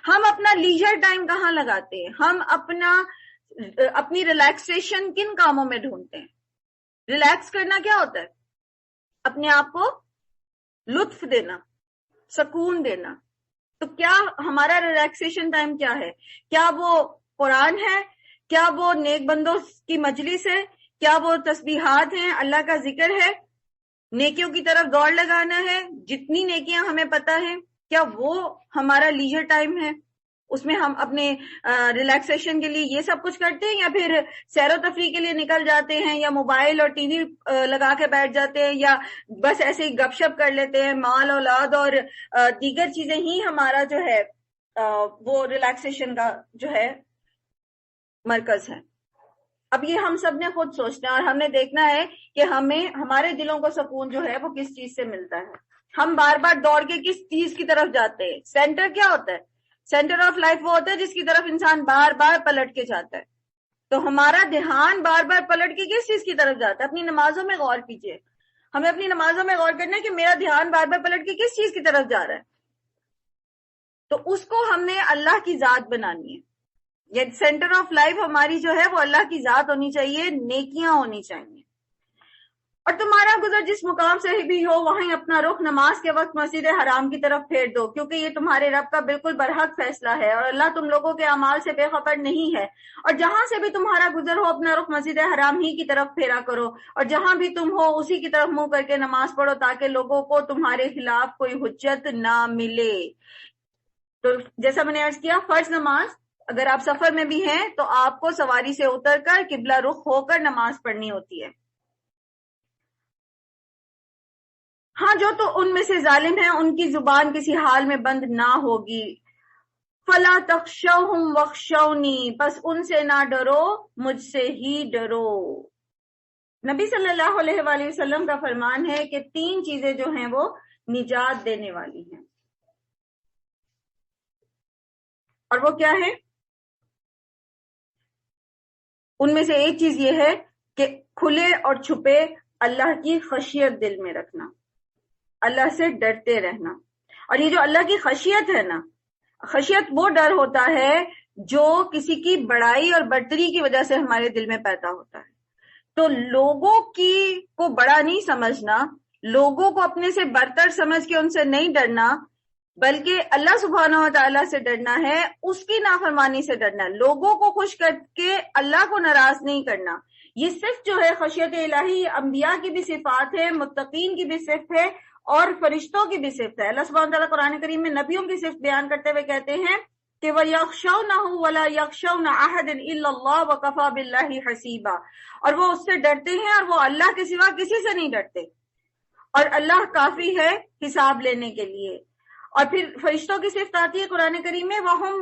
ہم اپنا لیجر ٹائم کہاں لگاتے ہیں؟ ہم اپنی ریلیکسیشن کن کاموں میں ڈھونڈتے ہیں؟ ریلیکس کرنا کیا ہوتا ہے؟ اپنے آپ کو لطف دینا، سکون دینا. تو کیا ہمارا ریلیکسیشن ٹائم کیا ہے؟ کیا وہ قرآن ہے؟ کیا وہ نیک بندوں کی مجلس ہے؟ کیا وہ تسبیحات ہیں، اللہ کا ذکر ہے، نیکیوں کی طرف دوڑ لگانا ہے، جتنی نیکیاں ہمیں پتہ ہیں؟ کیا وہ ہمارا لیجر ٹائم ہے؟ اس میں ہم اپنے ریلیکسیشن کے لیے یہ سب کچھ کرتے ہیں، یا پھر سیر و تفریح کے لیے نکل جاتے ہیں، یا موبائل اور ٹی وی لگا کے بیٹھ جاتے ہیں، یا بس ایسے ہی گپ شپ کر لیتے ہیں؟ مال اولاد اور دیگر چیزیں ہی ہمارا جو ہے وہ ریلیکسیشن کا جو ہے مرکز ہے. اب یہ ہم سب نے خود سوچنا ہے اور ہم نے دیکھنا ہے کہ ہمیں ہمارے دلوں کو سکون جو ہے وہ کس چیز سے ملتا ہے. ہم بار بار دوڑ کے کس چیز کی طرف جاتے ہیں؟ سینٹر کیا ہوتا ہے؟ سینٹر آف لائف وہ ہوتا ہے جس کی طرف انسان بار بار پلٹ کے جاتا ہے. تو ہمارا دھیان بار بار پلٹ کے کس چیز کی طرف جاتا ہے؟ اپنی نمازوں میں غور کیجئے. ہمیں اپنی نمازوں میں غور کرنا ہے کہ میرا دھیان بار بار پلٹ کے کس چیز کی طرف جا رہا ہے. تو اس کو ہم نے اللہ کی ذات بنانی ہے. یہ سینٹر آف لائف ہماری جو ہے وہ اللہ کی ذات ہونی چاہیے، نیکیاں ہونی چاہیے. اور تمہارا گزر جس مقام سے بھی ہو وہیں اپنا رخ نماز کے وقت مسجد حرام کی طرف پھیر دو، کیونکہ یہ تمہارے رب کا بالکل برحق فیصلہ ہے اور اللہ تم لوگوں کے اعمال سے بے خبر نہیں ہے. اور جہاں سے بھی تمہارا گزر ہو اپنا رخ مسجد حرام ہی کی طرف پھیرا کرو، اور جہاں بھی تم ہو اسی کی طرف منہ کر کے نماز پڑھو، تاکہ لوگوں کو تمہارے خلاف کوئی حجت نہ ملے. تو جیسا میں نے عرض کیا، فرض نماز اگر آپ سفر میں بھی ہیں تو آپ کو سواری سے اتر کر قبلہ رخ ہو کر نماز پڑھنی ہوتی ہے. ہاں جو تو ان میں سے ظالم ہیں ان کی زبان کسی حال میں بند نہ ہوگی. فلا تخشوہم واخشونی، بس ان سے نہ ڈرو، مجھ سے ہی ڈرو. نبی صلی اللہ علیہ وآلہ وسلم کا فرمان ہے کہ 3 چیزیں جو ہیں وہ نجات دینے والی ہیں. اور وہ کیا ہے؟ ان میں سے ایک چیز یہ ہے کہ کھلے اور چھپے اللہ کی خشیت دل میں رکھنا، اللہ سے ڈرتے رہنا. اور یہ جو اللہ کی خشیت ہے نا، خشیت وہ ڈر ہوتا ہے جو کسی کی بڑائی اور برتری کی وجہ سے ہمارے دل میں پیدا ہوتا ہے. تو لوگوں کو بڑا نہیں سمجھنا، لوگوں کو اپنے سے برتر سمجھ کے ان سے نہیں ڈرنا، بلکہ اللہ سبحانہ و تعالیٰ سے ڈرنا ہے، اس کی نافرمانی سے ڈرنا ہے. لوگوں کو خوش کر کے اللہ کو ناراض نہیں کرنا. یہ صرف جو ہے خشیت الہی انبیاء کی بھی صفات ہے، متقین کی بھی صفت ہے اور فرشتوں کی بھی صفت ہے. اللہ سبحانہ و تعالیٰ قرآن کریم میں نبیوں کی صفت بیان کرتے ہوئے کہتے ہیں کہ وَيَخْشَوْنَهُ وَلَا يَخْشَوْنَ أَحَدًا إِلَّا اللَّهَ وَكَفَى بِاللَّهِ حَسِيبًا. اور وہ اس سے ڈرتے ہیں اور وہ اللہ کے سوا کسی سے نہیں ڈرتے، اور اللہ کافی ہے حساب لینے کے لیے. اور پھر فرشتوں کی صفت آتی ہے قرآن کریم میں وَهُمْ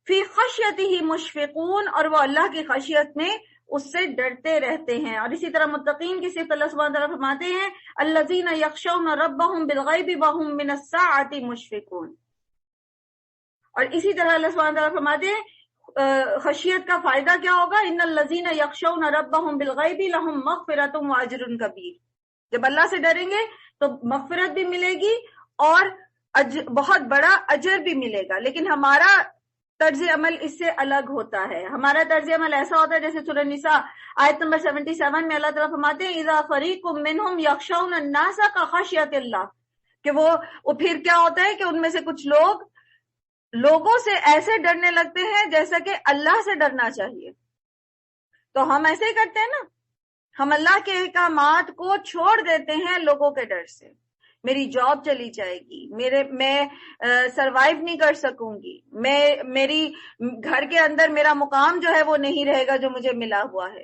فِي خَشْيَتِهِ مُشْفِقُونَ، اور وہ اللہ کی خشیت میں اس سے ڈرتے رہتے ہیں. اور اسی طرح متقین کی صفت اللہ سبحانہ وتعالیٰ فرماتے ہیں الَّذِينَ يَخْشَوْنَ رَبَّهُمْ بِالْغَيْبِ وَهُمْ مِنَ السَّاعَةِ مُشْفِقُونَ. اور اسی طرح اللہ سبحانہ وتعالیٰ فرماتے ہیں خشیت کا فائدہ کیا ہوگا؟ ان الذین یخشون ربهم بالغیب لهم مغفرۃ واجر کبیر. جب اللہ سے ڈریں گے تو مغفرت بھی ملے گی اور بہت بڑا اجر بھی ملے گا. لیکن ہمارا طرز عمل اس سے الگ ہوتا ہے. ہمارا طرز عمل ایسا ہوتا ہے جیسے سورہ نساء آیت نمبر 77 میں اللہ تعالیٰ فرماتے ہیں اذا فریق منہم یخشون الناس کخشیۃ اللہ، کہ وہ پھر کیا ہوتا ہے کہ ان میں سے کچھ لوگ لوگوں سے ایسے ڈرنے لگتے ہیں جیسا کہ اللہ سے ڈرنا چاہیے. تو ہم ایسے ہی کرتے ہیں نا، ہم اللہ کے احکامات کو چھوڑ دیتے ہیں لوگوں کے ڈر سے. میری جاب چلی جائے گی, میں سروائیو نہیں کر سکوں گی, میری گھر کے اندر میرا مقام جو ہے وہ نہیں رہے گا جو مجھے ملا ہوا ہے.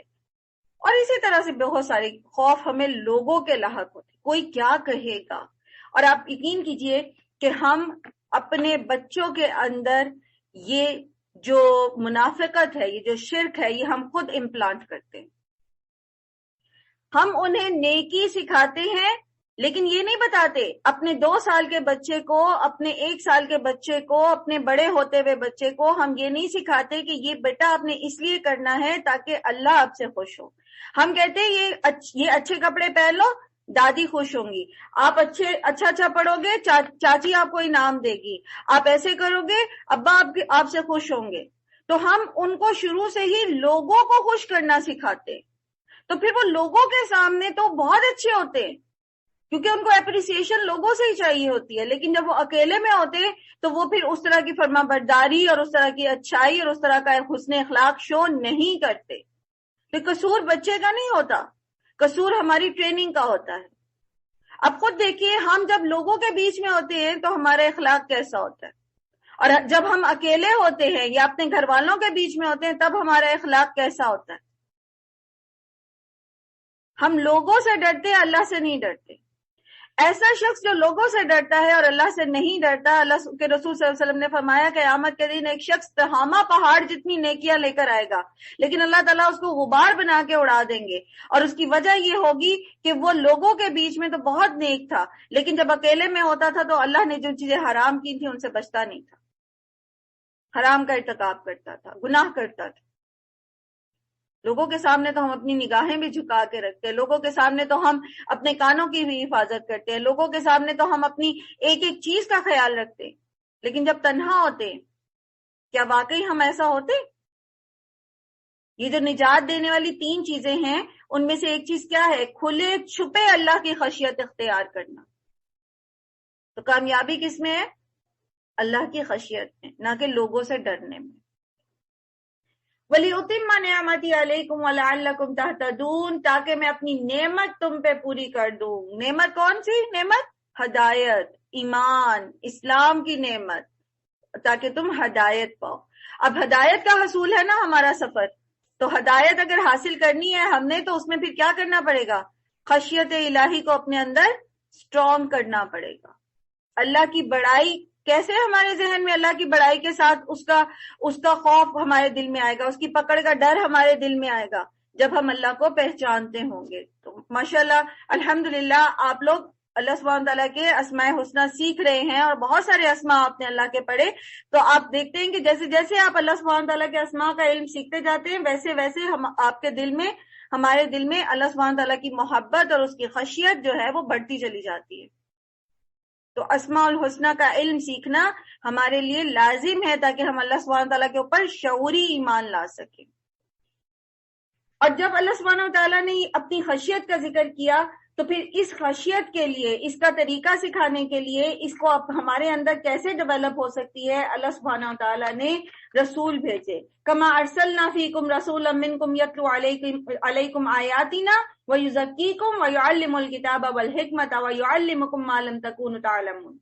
اور اسی طرح سے بہت سارے خوف ہمیں لوگوں کے لاحق ہوتے, کوئی کیا کہے گا. اور آپ یقین کیجئے کہ ہم اپنے بچوں کے اندر یہ جو منافقت ہے, یہ جو شرک ہے, یہ ہم خود امپلانٹ کرتے ہیں. ہم انہیں نیکی سکھاتے ہیں لیکن یہ نہیں بتاتے اپنے 2 سال کے بچے کو, اپنے 1 سال کے بچے کو, اپنے بڑے ہوتے ہوئے بچے کو ہم یہ نہیں سکھاتے کہ یہ بیٹا آپ نے اس لیے کرنا ہے تاکہ اللہ آپ سے خوش ہو. ہم کہتے ہیں یہ اچھے کپڑے پہن لو, دادی خوش ہوں گی. آپ اچھا پڑھو گے, چاچی آپ کو انعام دے گی. آپ ایسے کرو گے, ابا آپ سے خوش ہوں گے. تو ہم ان کو شروع سے ہی لوگوں کو خوش کرنا سکھاتے. تو پھر وہ لوگوں کے سامنے تو بہت اچھے ہوتے ہیں کیونکہ ان کو اپریسیشن لوگوں سے ہی چاہیے ہوتی ہے, لیکن جب وہ اکیلے میں ہوتے تو وہ پھر اس طرح کی فرما برداری اور اس طرح کی اچھائی اور اس طرح کا حسن اخلاق شو نہیں کرتے. تو قصور بچے کا نہیں ہوتا, قصور ہماری ٹریننگ کا ہوتا ہے. اب خود دیکھیے, ہم جب لوگوں کے بیچ میں ہوتے ہیں تو ہمارا اخلاق کیسا ہوتا ہے, اور جب ہم اکیلے ہوتے ہیں یا اپنے گھر والوں کے بیچ میں ہوتے ہیں تب ہمارا اخلاق کیسا ہوتا ہے. ہم لوگوں سے ڈرتے ہیں, اللہ سے نہیں ڈرتے. ایسا شخص جو لوگوں سے ڈرتا ہے اور اللہ سے نہیں ڈرتا, اللہ کے رسول صلی اللہ علیہ وسلم نے فرمایا کہ قیامت کے دن ایک شخص تہامہ پہاڑ جتنی نیکیاں لے کر آئے گا لیکن اللہ تعالیٰ اس کو غبار بنا کے اڑا دیں گے. اور اس کی وجہ یہ ہوگی کہ وہ لوگوں کے بیچ میں تو بہت نیک تھا لیکن جب اکیلے میں ہوتا تھا تو اللہ نے جو چیزیں حرام کی تھی ان سے بچتا نہیں تھا, حرام کا ارتکاب کرتا تھا, گناہ کرتا تھا. لوگوں کے سامنے تو ہم اپنی نگاہیں بھی جھکا کے رکھتے ہیں, لوگوں کے سامنے تو ہم اپنے کانوں کی بھی حفاظت کرتے ہیں, لوگوں کے سامنے تو ہم اپنی ایک ایک چیز کا خیال رکھتے ہیں. لیکن جب تنہا ہوتے, کیا واقعی ہم ایسا ہوتے؟ یہ جو نجات دینے والی 3 چیزیں ہیں ان میں سے ایک چیز کیا ہے؟ کھلے چھپے اللہ کی خشیت اختیار کرنا. تو کامیابی کس میں ہے؟ اللہ کی خشیت میں, نہ کہ لوگوں سے ڈرنے میں. وَلِأُتِمَّ نِعْمَتِي عَلَيْكُمْ وَلَعَلَّكُمْ تَهْتَدُونَ, تاکہ میں اپنی نعمت تم پہ پوری کر دوں. نعمت کون سی نعمت؟ ہدایت, ایمان, اسلام کی نعمت, تاکہ تم ہدایت پاؤ. اب ہدایت کا حصول ہے نا ہمارا سفر, تو ہدایت اگر حاصل کرنی ہے ہم نے تو اس میں پھر کیا کرنا پڑے گا؟ خشیت الہی کو اپنے اندر سٹرونگ کرنا پڑے گا. اللہ کی بڑائی کیسے ہمارے ذہن میں اللہ کی بڑائی کے ساتھ اس کا خوف ہمارے دل میں آئے گا, اس کی پکڑ کا ڈر ہمارے دل میں آئے گا جب ہم اللہ کو پہچانتے ہوں گے. تو ماشاءاللہ الحمدللہ آپ لوگ اللہ سبحانہ تعالیٰ کے اسماء حسنہ سیکھ رہے ہیں اور بہت سارے اسماء آپ نے اللہ کے پڑھے, تو آپ دیکھتے ہیں کہ جیسے جیسے آپ اللہ سبحانہ تعالیٰ کے اسماء کا علم سیکھتے جاتے ہیں ویسے ویسے آپ کے دل میں, ہمارے دل میں اللہ سبحانہ تعالیٰ کی محبت اور اس کی خشیت جو ہے وہ بڑھتی چلی جاتی ہے. تو اسماء الحسنہ کا علم سیکھنا ہمارے لیے لازم ہے تاکہ ہم اللہ سبحانہ تعالیٰ کے اوپر شعوری ایمان لا سکیں. اور جب اللہ سبحانہ تعالیٰ نے اپنی خشیت کا ذکر کیا تو پھر اس خشیت کے لیے, اس کا طریقہ سکھانے کے لیے, اس کو ہمارے اندر کیسے ڈیولپ ہو سکتی ہے, اللہ سبحانہ تعالیٰ نے رسول بھیجے. کما ارسلنا فیکم رسولا منکم یتلو علیکم آیاتنا ویزکیکم ویعلم الکتاب والحکمت ویعلمکم ما لم تکونوا تعلمون.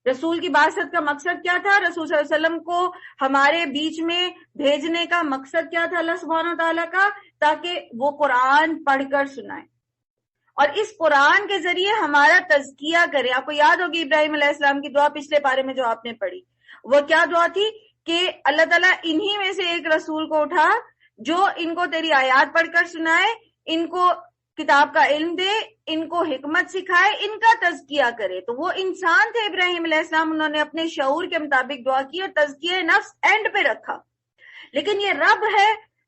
رسول کی بعثت کا مقصد کیا تھا؟ رسول صلی اللہ علیہ وسلم کو ہمارے بیچ میں بھیجنے کا مقصد کیا تھا اللہ سبحانہ تعالیٰ کا؟ تاکہ وہ قرآن پڑھ کر سنائے اور اس قرآن کے ذریعے ہمارا تزکیہ کرے. آپ کو یاد ہوگی ابراہیم علیہ السلام کی دعا پچھلے پارے میں جو آپ نے پڑھی, وہ کیا دعا تھی کہ اللہ تعالیٰ انہی میں سے ایک رسول کو اٹھا جو ان کو تیری آیات پڑھ کر سنائے, ان کو کتاب کا علم دے, ان کو حکمت سکھائے, ان کا تزکیہ کرے. تو وہ انسان تھے ابراہیم علیہ السلام, انہوں نے اپنے شعور کے مطابق دعا کی اور تزکیہ نفس اینڈ پہ رکھا. لیکن یہ رب ہے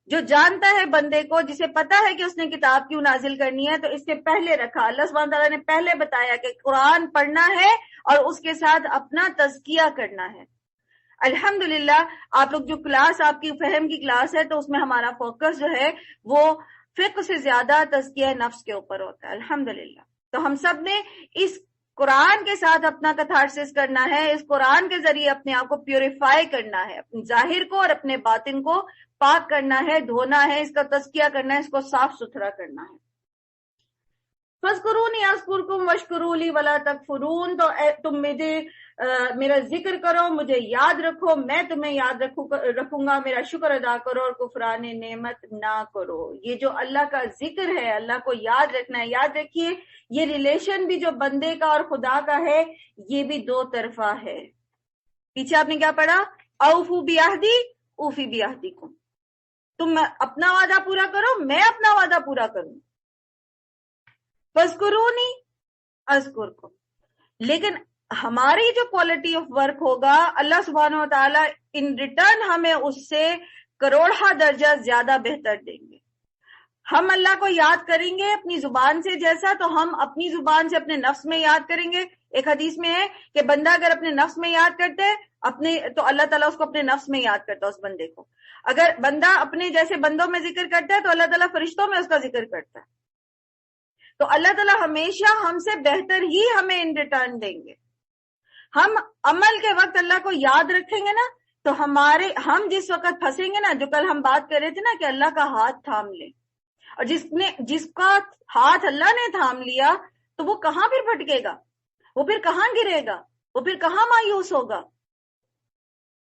جو جانتا ہے بندے کو, جسے پتا ہے کہ اس نے کتاب کیوں نازل کرنی ہے, تو اس سے پہلے رکھا. اللہ سبحانہ تعالیٰ نے پہلے بتایا کہ قرآن پڑھنا ہے اور اس کے ساتھ اپنا تزکیہ کرنا ہے. الحمدللہ آپ لوگ جو کلاس, آپ کی فہم کی کلاس ہے, تو اس میں ہمارا فوکس جو ہے وہ فقہ سے زیادہ تزکیہ نفس کے اوپر ہوتا ہے الحمدللہ. تو ہم سب نے اس قرآن کے ساتھ اپنا کتھارسس کرنا ہے, اس قرآن کے ذریعے اپنے آپ کو پیوریفائی کرنا ہے, اپنے ظاہر کو اور اپنے باطن کو پاک کرنا ہے، دھونا ہے، اس کا تزکیہ کرنا ہے، اس کو صاف ستھرا کرنا ہے۔ فَاذْكُرُونِي أَذْكُرْكُمْ وَاشْكُرُوا لِي وَلَا تَكْفُرُونَ، تو تم میرا ذکر کرو، مجھے یاد رکھو، میں تمہیں یاد رکھوں گا، میرا شکر ادا کرو اور کفران نعمت نہ کرو۔ یہ جو اللہ کا ذکر ہے، اللہ کو یاد رکھنا ہے، یاد رکھیے یہ ریلیشن بھی جو بندے کا اور خدا کا ہے یہ بھی دو طرفہ ہے۔ پیچھے آپ نے کیا پڑھا؟ اوفو بیاہدی اوفی بیاہدیکم، تم اپنا وعدہ پورا کرو، میں اپنا وعدہ پورا کروں۔ فَاذْكُرُونِي أَذْكُرْكُمْ، لیکن ہماری جو کوالٹی آف ورک ہوگا اللہ سبحانہ و تعالیٰ ان ریٹرن ہمیں اس سے کروڑہ درجہ زیادہ بہتر دیں گے۔ ہم اللہ کو یاد کریں گے اپنی زبان سے، جیسا تو ہم اپنی زبان سے اپنے نفس میں یاد کریں گے۔ ایک حدیث میں ہے کہ بندہ اگر اپنے نفس میں یاد کرتا ہے تو اللہ تعالیٰ اس کو اپنے نفس میں یاد کرتا ہے اس بندے کو۔ اگر بندہ اپنے جیسے بندوں میں ذکر کرتا ہے تو اللہ تعالیٰ فرشتوں میں اس کا ذکر کرتا ہے۔ تو اللہ تعالیٰ ہمیشہ ہم سے بہتر ہی ہمیں ان ریٹرن دیں گے۔ ہم عمل کے وقت اللہ کو یاد رکھیں گے نا تو ہم جس وقت پھنسیں گے نا، جو کل ہم بات کر رہے تھے نا کہ اللہ کا ہاتھ تھام لے، اور جس کا ہاتھ اللہ نے تھام لیا تو وہ کہاں پھر بھٹکے گا، وہ پھر کہاں گرے گا، وہ پھر کہاں مایوس ہوگا؟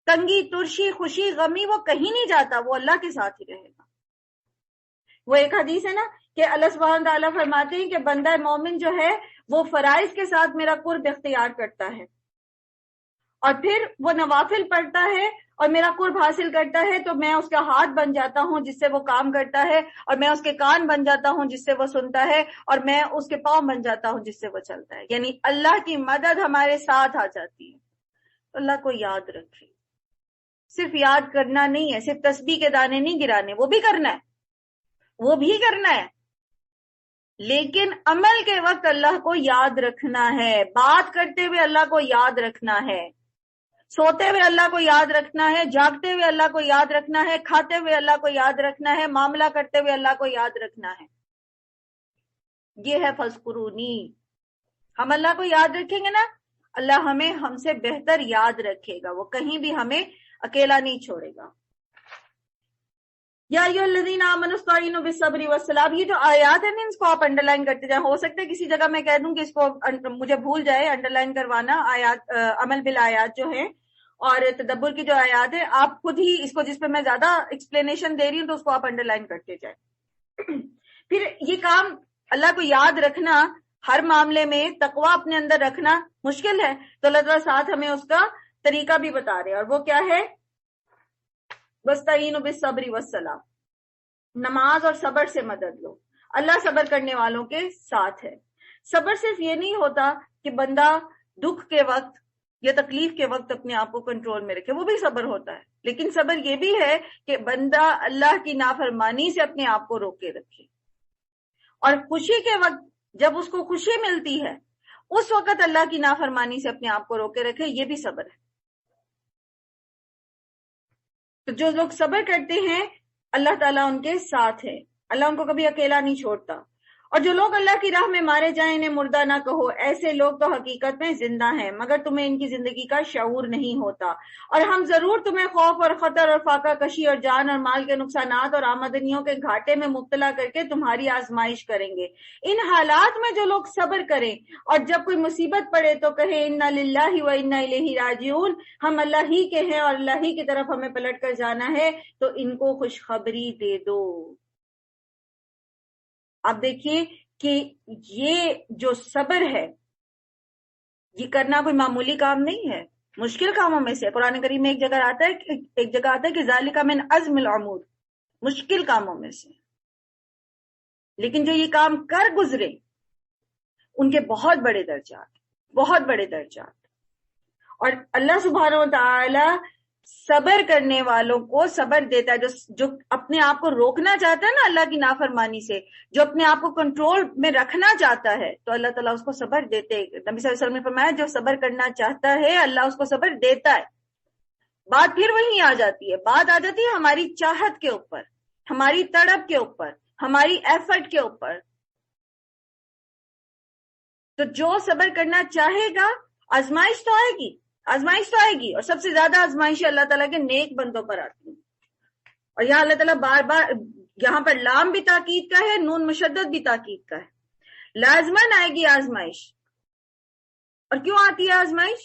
تنگی، ترشی، خوشی، غمی وہ کہیں نہیں جاتا، وہ اللہ کے ساتھ ہی رہے گا۔ وہ ایک حدیث ہے نا کہ اللہ سبحانہ تعالیٰ فرماتے ہیں کہ بندہ مومن جو ہے وہ فرائض کے ساتھ میرا قرب اختیار کرتا ہے، اور پھر وہ نوافل پڑھتا ہے اور میرا قرب حاصل کرتا ہے، تو میں اس کا ہاتھ بن جاتا ہوں جس سے وہ کام کرتا ہے، اور میں اس کے کان بن جاتا ہوں جس سے وہ سنتا ہے، اور میں اس کے پاؤں بن جاتا ہوں جس سے وہ چلتا ہے۔ یعنی اللہ کی مدد ہمارے ساتھ آ جاتی ہے۔ اللہ کو یاد رکھے، صرف یاد کرنا نہیں ہے، صرف تسبیح کے دانے نہیں گرانے، وہ بھی کرنا ہے، وہ بھی کرنا ہے، لیکن عمل کے وقت اللہ کو یاد رکھنا ہے، بات کرتے ہوئے اللہ کو یاد رکھنا ہے، سوتے ہوئے اللہ کو یاد رکھنا ہے، جاگتے ہوئے اللہ کو یاد رکھنا ہے، کھاتے ہوئے اللہ کو یاد رکھنا ہے، معاملہ کرتے ہوئے اللہ کو یاد رکھنا ہے۔ یہ ہے فَاذْكُرُونِی، ہم اللہ کو یاد رکھیں گے نا، اللہ ہم سے بہتر یاد رکھے گا، وہ کہیں بھی ہمیں اکیلا نہیں چھوڑے گا۔ یا ایھا الذین آمنوا استعینوا بالصبر والصلاۃ، یہ جو آیات ہیں نا اس کو آپ انڈر لائن کرتے جائیں۔ ہو سکتا ہے کسی جگہ میں کہہ دوں کہ اس کو مجھے بھول جائے انڈر لائن کروانا، آیات عمل بالآیات جو ہیں اور تدبر کی جو آیات ہیں، آپ خود ہی اس کو، جس پہ میں زیادہ ایکسپلینیشن دے رہی ہوں تو اس کو آپ انڈر لائن کرتے جائیں۔ پھر یہ کام اللہ کو یاد رکھنا ہر معاملے میں، تقویٰ اپنے اندر رکھنا مشکل ہے، تو اللہ تعالیٰ ساتھ ہمیں اس کا طریقہ بھی بتا رہے ہیں، اور وہ کیا ہے؟ وَاسْتَعِینُوا بِالصَّبْرِ وَالصَّلَاةِ، نماز اور صبر سے مدد لو۔ اللہ صبر کرنے والوں کے ساتھ ہے۔ صبر صرف یہ نہیں ہوتا کہ بندہ دکھ کے وقت یا تکلیف کے وقت اپنے آپ کو کنٹرول میں رکھے، وہ بھی صبر ہوتا ہے، لیکن صبر یہ بھی ہے کہ بندہ اللہ کی نافرمانی سے اپنے آپ کو روکے رکھے، اور خوشی کے وقت جب اس کو خوشی ملتی ہے اس وقت اللہ کی نافرمانی سے اپنے آپ کو روکے رکھے، یہ بھی صبر ہے۔ تو جو لوگ صبر کرتے ہیں اللہ تعالیٰ ان کے ساتھ ہے، اللہ ان کو کبھی اکیلا نہیں چھوڑتا۔ اور جو لوگ اللہ کی راہ میں مارے جائیں انہیں مردہ نہ کہو، ایسے لوگ تو حقیقت میں زندہ ہیں مگر تمہیں ان کی زندگی کا شعور نہیں ہوتا۔ اور ہم ضرور تمہیں خوف اور خطر اور فاقہ کشی اور جان اور مال کے نقصانات اور آمدنیوں کے گھاٹے میں مبتلا کر کے تمہاری آزمائش کریں گے۔ ان حالات میں جو لوگ صبر کریں اور جب کوئی مصیبت پڑے تو کہیں انا للہ و انا الیہ راجعون، ہم اللہ ہی کے ہیں اور اللہ ہی کی طرف ہمیں پلٹ کر جانا ہے، تو ان کو خوشخبری دے دو۔ آپ دیکھیے کہ یہ جو صبر ہے یہ کرنا کوئی معمولی کام نہیں ہے، مشکل کاموں میں سے۔ قرآن کریم میں ایک جگہ آتا ہے کہ ذالک من عزم الامور، مشکل کاموں میں سے، لیکن جو یہ کام کر گزرے ان کے بہت بڑے درجات۔ اور اللہ سبحانہ و تعالی صبر کرنے والوں کو صبر دیتا ہے، جو اپنے آپ کو روکنا چاہتا ہے نا اللہ کی نافرمانی سے، جو اپنے آپ کو کنٹرول میں رکھنا چاہتا ہے، تو اللہ تعالیٰ اس کو صبر دیتے ہیں۔ نبی صلی اللہ علیہ وسلم نے فرمایا جو صبر کرنا چاہتا ہے اللہ اس کو صبر دیتا ہے۔ بات پھر وہیں آ جاتی ہے ہماری چاہت کے اوپر، ہماری تڑپ کے اوپر، ہماری ایفرٹ کے اوپر۔ تو جو صبر کرنا چاہے گا آزمائش تو آئے گی، اور سب سے زیادہ آزمائش اللہ تعالیٰ کے نیک بندوں پر آتی ہے، اور یہاں اللہ تعالیٰ بار بار یہاں پر لام بھی تاکید کا ہے، نون مشدد بھی تاکید کا ہے، لازماً آئے گی آزمائش۔ اور کیوں آتی ہے آزمائش؟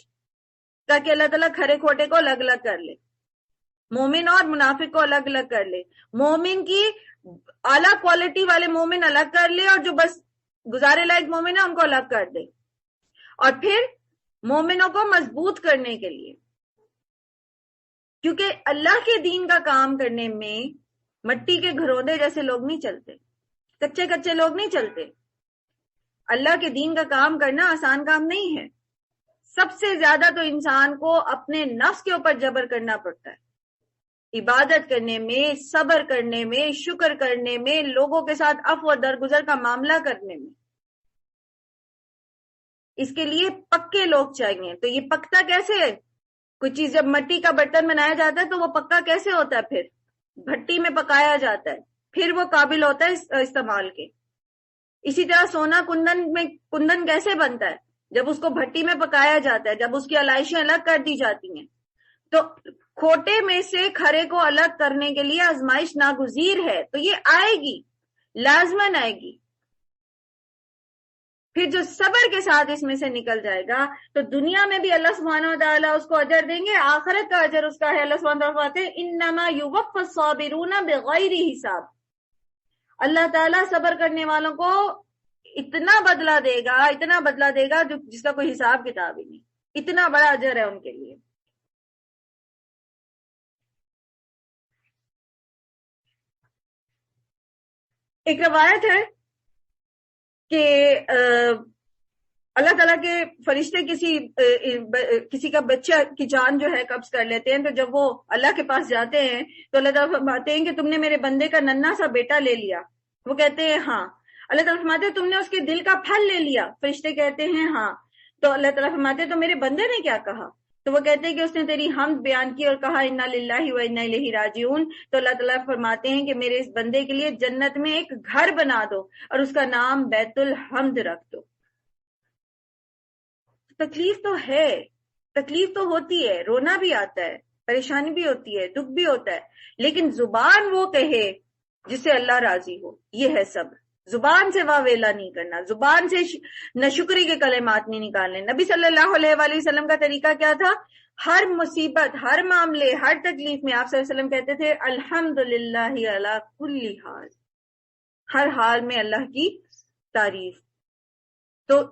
تاکہ اللہ تعالیٰ کھرے کھوٹے کو الگ الگ کر لے، مومن اور منافق کو الگ الگ کر لے، مومن کی اعلیٰ کوالٹی والے مومن الگ کر لے، اور جو بس گزارے لائق مومن ہے ان کو الگ کر دے، اور پھر مومنوں کو مضبوط کرنے کے لیے، کیونکہ اللہ کے دین کا کام کرنے میں مٹی کے گھرودے جیسے لوگ نہیں چلتے، کچے کچے لوگ نہیں چلتے۔ اللہ کے دین کا کام کرنا آسان کام نہیں ہے۔ سب سے زیادہ تو انسان کو اپنے نفس کے اوپر جبر کرنا پڑتا ہے، عبادت کرنے میں، صبر کرنے میں، شکر کرنے میں، لوگوں کے ساتھ عفو درگزر کا معاملہ کرنے میں۔ اس کے لیے پکے لوگ چاہیے۔ تو یہ پکتا کیسے ہے؟ کوئی چیز جب مٹی کا برتن بنایا جاتا ہے تو وہ پکا کیسے ہوتا ہے؟ پھر بھٹی میں پکایا جاتا ہے، پھر وہ قابل ہوتا ہے استعمال کے۔ اسی طرح سونا کندن کیسے بنتا ہے؟ جب اس کو بھٹی میں پکایا جاتا ہے، جب اس کی علائشیں الگ کر دی جاتی ہیں۔ تو کھوٹے میں سے کھرے کو الگ کرنے کے لیے آزمائش ناگزیر ہے، تو یہ آئے گی، لازماً آئے گی۔ پھر جو صبر کے ساتھ اس میں سے نکل جائے گا تو دنیا میں بھی اللہ سبحانہ و تعالیٰ اس کو اجر دیں گے، آخرت کا اجر اس کا ہے۔ اللہ سبحانہ و تعالیٰ انما یوفی الصابرون بغیر حساب، اللہ تعالیٰ صبر کرنے والوں کو اتنا بدلہ دے گا، اتنا بدلہ دے گا جس کا کوئی حساب کتاب ہی نہیں، اتنا بڑا اجر ہے ان کے لیے۔ ایک روایت ہے کہ اللہ تعالیٰ کے فرشتے کسی کا بچہ کی جان جو ہے قبض کر لیتے ہیں، تو جب وہ اللہ کے پاس جاتے ہیں تو اللہ تعالیٰ فرماتے ہیں کہ تم نے میرے بندے کا ننھا سا بیٹا لے لیا؟ وہ کہتے ہیں ہاں۔ اللہ تعالیٰ فرماتے ہیں تم نے اس کے دل کا پھل لے لیا؟ فرشتے کہتے ہیں ہاں۔ تو اللہ تعالیٰ فرماتے ہیں تو میرے بندے نے کیا کہا؟ تو وہ کہتے ہیں کہ اس نے تیری حمد بیان کی اور کہا انا للہ و انا الیہ راجعون۔ تو اللہ تعالیٰ فرماتے ہیں کہ میرے اس بندے کے لیے جنت میں ایک گھر بنا دو اور اس کا نام بیت الحمد رکھ دو۔ تکلیف تو ہے، تکلیف تو ہوتی ہے، رونا بھی آتا ہے، پریشانی بھی ہوتی ہے، دکھ بھی ہوتا ہے، لیکن زبان وہ کہے جس سے اللہ راضی ہو، یہ ہے صبر۔ زبان سے واویلا نہیں کرنا، زبان سے ناشکری کے کلمات نہیں نکالنے۔ نبی صلی اللہ علیہ وآلہ وسلم کا طریقہ کیا تھا؟ ہر مصیبت، ہر معاملے، ہر تکلیف میں آپ صلی اللہ علیہ وسلم کہتے تھے الحمدللہ علی کل حال، ہر حال میں اللہ کی تعریف۔ تو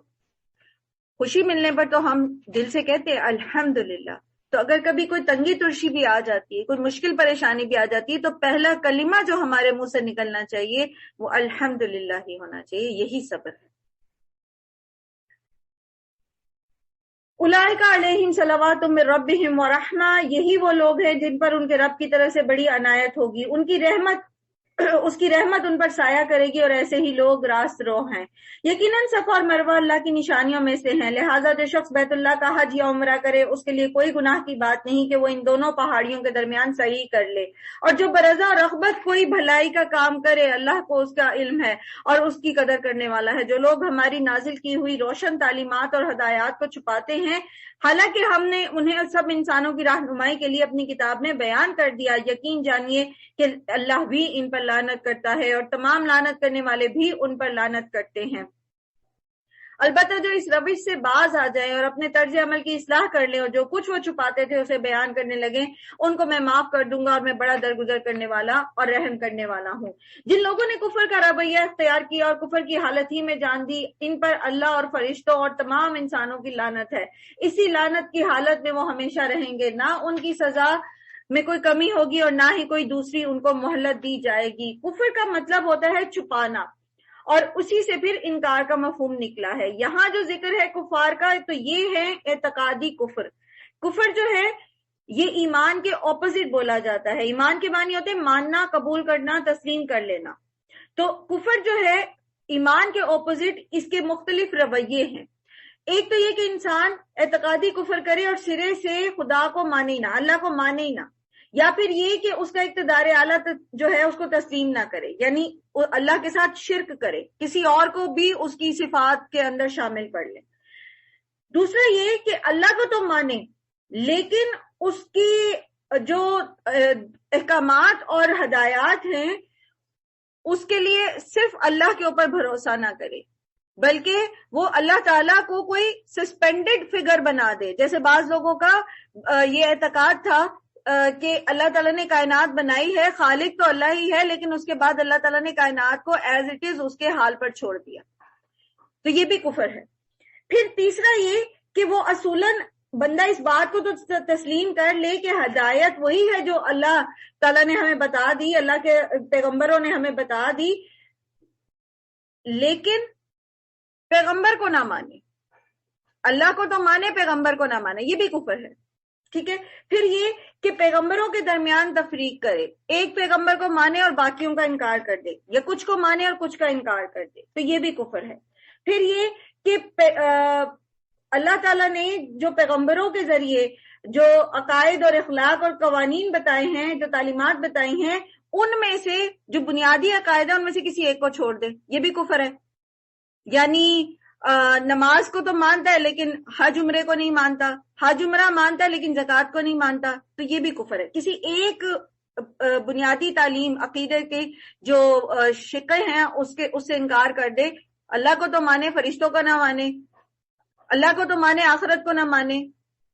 خوشی ملنے پر تو ہم دل سے کہتے ہیں الحمدللہ۔ تو اگر کبھی کوئی تنگی ترشی بھی آ جاتی ہے، کوئی مشکل پریشانی بھی آ جاتی ہے، تو پہلا کلمہ جو ہمارے منہ سے نکلنا چاہیے وہ الحمدللہ ہی ہونا چاہیے، یہی صبر ہے۔ اولئک علیہم صلوات من ربہم ورحمہ، یہی وہ لوگ ہیں جن پر ان کے رب کی طرف سے بڑی عنایت ہوگی، ان کی رحمت، اس کی رحمت ان پر سایہ کرے گی، اور ایسے ہی لوگ راست رو ہیں۔ یقیناً صفا اور مروہ اللہ کی نشانیوں میں سے ہیں، لہٰذا جو شخص بیت اللہ کا حج یا عمرہ کرے اس کے لیے کوئی گناہ کی بات نہیں کہ وہ ان دونوں پہاڑیوں کے درمیان سعی کر لے، اور جو برضا اور رغبت کوئی بھلائی کا کام کرے اللہ کو اس کا علم ہے اور اس کی قدر کرنے والا ہے۔ جو لوگ ہماری نازل کی ہوئی روشن تعلیمات اور ہدایات کو چھپاتے ہیں، حالانکہ ہم نے انہیں سب انسانوں کی رہنمائی کے لیے اپنی کتاب میں بیان کر دیا، یقین جانیے کہ اللہ بھی ان پر لعنت کرتا ہے اور تمام لعنت کرنے والے بھی ان پر لعنت کرتے ہیں۔ البتہ جو اس روش سے باز آ جائیں اور اپنے طرز عمل کی اصلاح کر لیں اور جو کچھ وہ چھپاتے تھے اسے بیان کرنے لگیں، ان کو میں معاف کر دوں گا اور میں بڑا درگزر کرنے والا اور رحم کرنے والا ہوں۔ جن لوگوں نے کفر کا رویہ اختیار کیا اور کفر کی حالت ہی میں جان دی، ان پر اللہ اور فرشتوں اور تمام انسانوں کی لعنت ہے۔ اسی لعنت کی حالت میں وہ ہمیشہ رہیں گے، نہ ان کی سزا میں کوئی کمی ہوگی اور نہ ہی کوئی دوسری ان کو مہلت دی جائے گی۔ کفر کا مطلب ہوتا ہے چھپانا، اور اسی سے پھر انکار کا مفہوم نکلا ہے۔ یہاں جو ذکر ہے کفار کا، تو یہ ہے اعتقادی کفر۔ کفر جو ہے یہ ایمان کے اپوزٹ بولا جاتا ہے۔ ایمان کے معنی ہوتے ہیں ماننا، قبول کرنا، تسلیم کر لینا۔ تو کفر جو ہے ایمان کے اپوزٹ، اس کے مختلف رویے ہیں۔ ایک تو یہ کہ انسان اعتقادی کفر کرے اور سرے سے خدا کو مانے ہی نہ، اللہ کو مانے ہی نہ، یا پھر یہ کہ اس کا اقتدار اعلیٰ جو ہے اس کو تسلیم نہ کرے، یعنی اللہ کے ساتھ شرک کرے، کسی اور کو بھی اس کی صفات کے اندر شامل کر لے۔ دوسرا یہ کہ اللہ کو تو مانے لیکن اس کی جو احکامات اور ہدایات ہیں اس کے لیے صرف اللہ کے اوپر بھروسہ نہ کرے، بلکہ وہ اللہ تعالیٰ کو کوئی سسپینڈڈ فگر بنا دے. جیسے بعض لوگوں کا یہ اعتقاد تھا کہ اللہ تعالیٰ نے کائنات بنائی ہے، خالق تو اللہ ہی ہے، لیکن اس کے بعد اللہ تعالیٰ نے کائنات کو ایز اٹ از اس کے حال پر چھوڑ دیا. تو یہ بھی کفر ہے. پھر تیسرا یہ کہ وہ اصولاً بندہ اس بات کو تو تسلیم کر لے کہ ہدایت وہی ہے جو اللہ تعالیٰ نے ہمیں بتا دی، اللہ کے پیغمبروں نے ہمیں بتا دی، لیکن پیغمبر کو نہ مانے. اللہ کو تو مانے، پیغمبر کو نہ مانے، یہ بھی کفر ہے. ٹھیک ہے. پھر یہ کہ پیغمبروں کے درمیان تفریق کرے، ایک پیغمبر کو مانے اور باقیوں کا انکار کر دے، یا کچھ کو مانے اور کچھ کا انکار کر دے، تو یہ بھی کفر ہے. پھر یہ کہ اللہ تعالیٰ نے جو پیغمبروں کے ذریعے جو عقائد اور اخلاق اور قوانین بتائے ہیں، جو تعلیمات بتائی ہیں، ان میں سے جو بنیادی عقائد ہیں ان میں سے کسی ایک کو چھوڑ دے، یہ بھی کفر ہے. یعنی نماز کو تو مانتا ہے لیکن حج عمرے کو نہیں مانتا، حج عمرہ مانتا ہے لیکن زکوٰۃ کو نہیں مانتا، تو یہ بھی کفر ہے. کسی ایک بنیادی تعلیم عقیدے کے جو شقیں ہیں اس سے انکار کر دے. اللہ کو تو مانے، فرشتوں کو نہ مانے، اللہ کو تو مانے، آخرت کو نہ مانے،